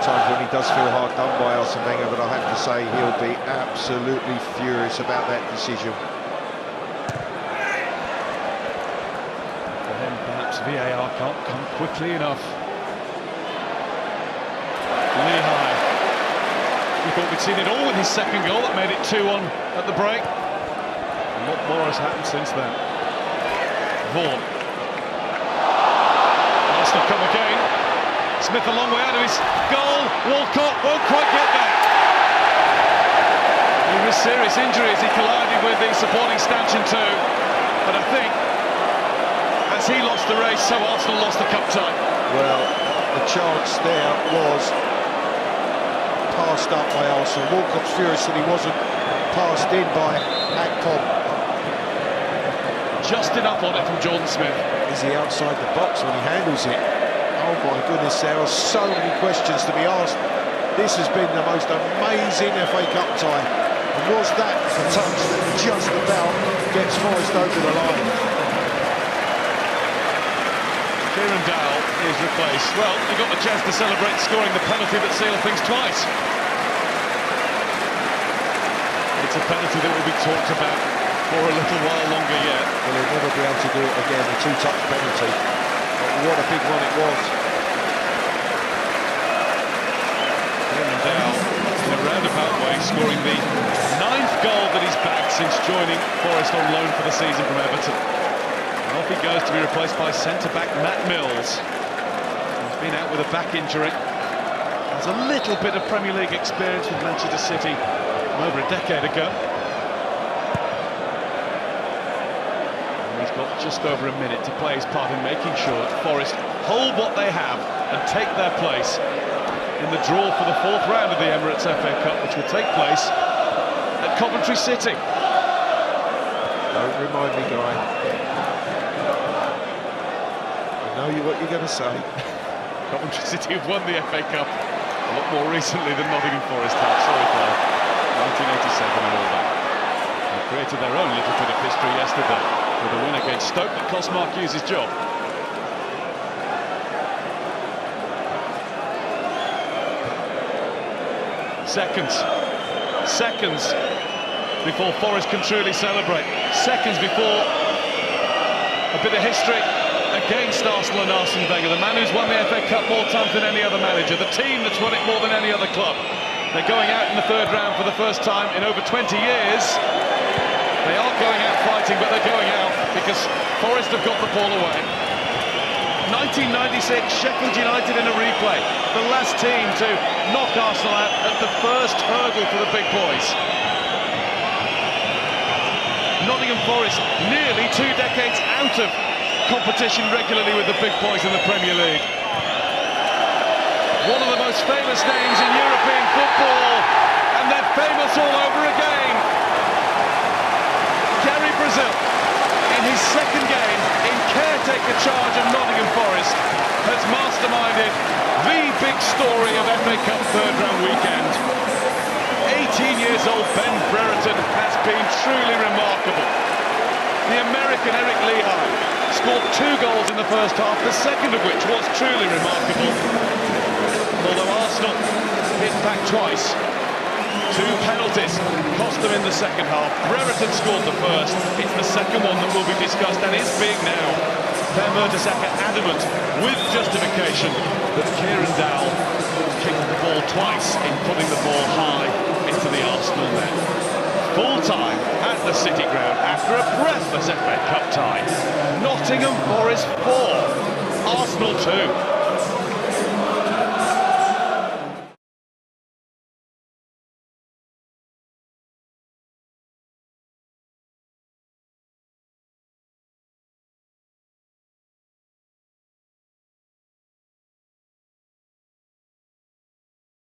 Times when he does feel hard done by Arsene Wenger, but I have to say he'll be absolutely furious about that decision. And then perhaps VAR can't come quickly enough. Lehigh. We thought we'd seen it all with his 2nd goal that made it 2-1 at the break. A lot more has happened since then. Vaughan. Arsenal come again. Smith a long way out of his goal. Walcott won't quite get there. He was serious injury as he collided with the supporting stanchion too. But I think as he lost the race, so Arsenal lost the cup tie. Well, the chance there was passed up by Arsenal. Walcott's furious that he wasn't passed in by Akpom. Just enough on it from Jordan Smith. Is he outside the box when he handles it? Oh my goodness, there are so many questions to be asked. This has been the most amazing FA Cup tie. And was that a touch that just about gets Forest over the line? Kieran Dowell is replaced. Well, he got the chance to celebrate scoring the penalty that sealed things twice. It's a penalty that will be talked about for a little while longer yet. Well, he'll never be able to do it again, a 2-touch penalty. What a big one it was. Kieran Dowell, in a roundabout way, scoring the 9th goal that he's bagged since joining Forest on loan for the season from Everton. And off he goes to be replaced by centre-back Matt Mills. He's been out with a back injury. Has a little bit of Premier League experience with Manchester City over a decade ago. And he's got just over a minute to play his part in making sure that Forest hold what they have and take their place in the draw for the 4th round of the Emirates FA Cup, which will take place at Coventry City. Don't remind me, Guy. I know what you're going to say. Coventry City have won the FA Cup a lot more recently than Nottingham Forest have. Sorry, Paul. 1987 and all that. They created their own little bit of history yesterday with a win against Stoke that cost Mark Hughes his job. Seconds before Forest can truly celebrate. Seconds before a bit of history against Arsenal and Arsene Wenger, the man who's won the FA Cup more times than any other manager, the team that's won it more than any other club. They're going out in the 3rd round for the first time in over 20 years. They aren't going out fighting, but they're going out because Forest have got the ball away. 1996, Sheffield United in a replay. The last team to knock Arsenal out at the first hurdle for the big boys. Nottingham Forest nearly 2 decades out of competition regularly with the big boys in the Premier League. One of the most famous names in European football, and they're famous all over again. Gary Brazil, in his 2nd game in caretaker charge of Nottingham Forest, has masterminded the big story of FA Cup 3rd round weekend. 18 years old Ben Brereton has been truly remarkable. The American Eric Lehigh scored 2 goals in the first half, the second of which was truly remarkable. Although Arsenal hit back twice. 2 penalties cost them in the second half. Brereton scored the first. It's the second one that will be discussed and is being now. Per Mertesacker adamant, with justification, that Kieran Dowell kicked the ball twice in putting the ball high into the Arsenal net. Full time at the City Ground after a breathless FA Cup tie. Nottingham Forest 4, Arsenal 2.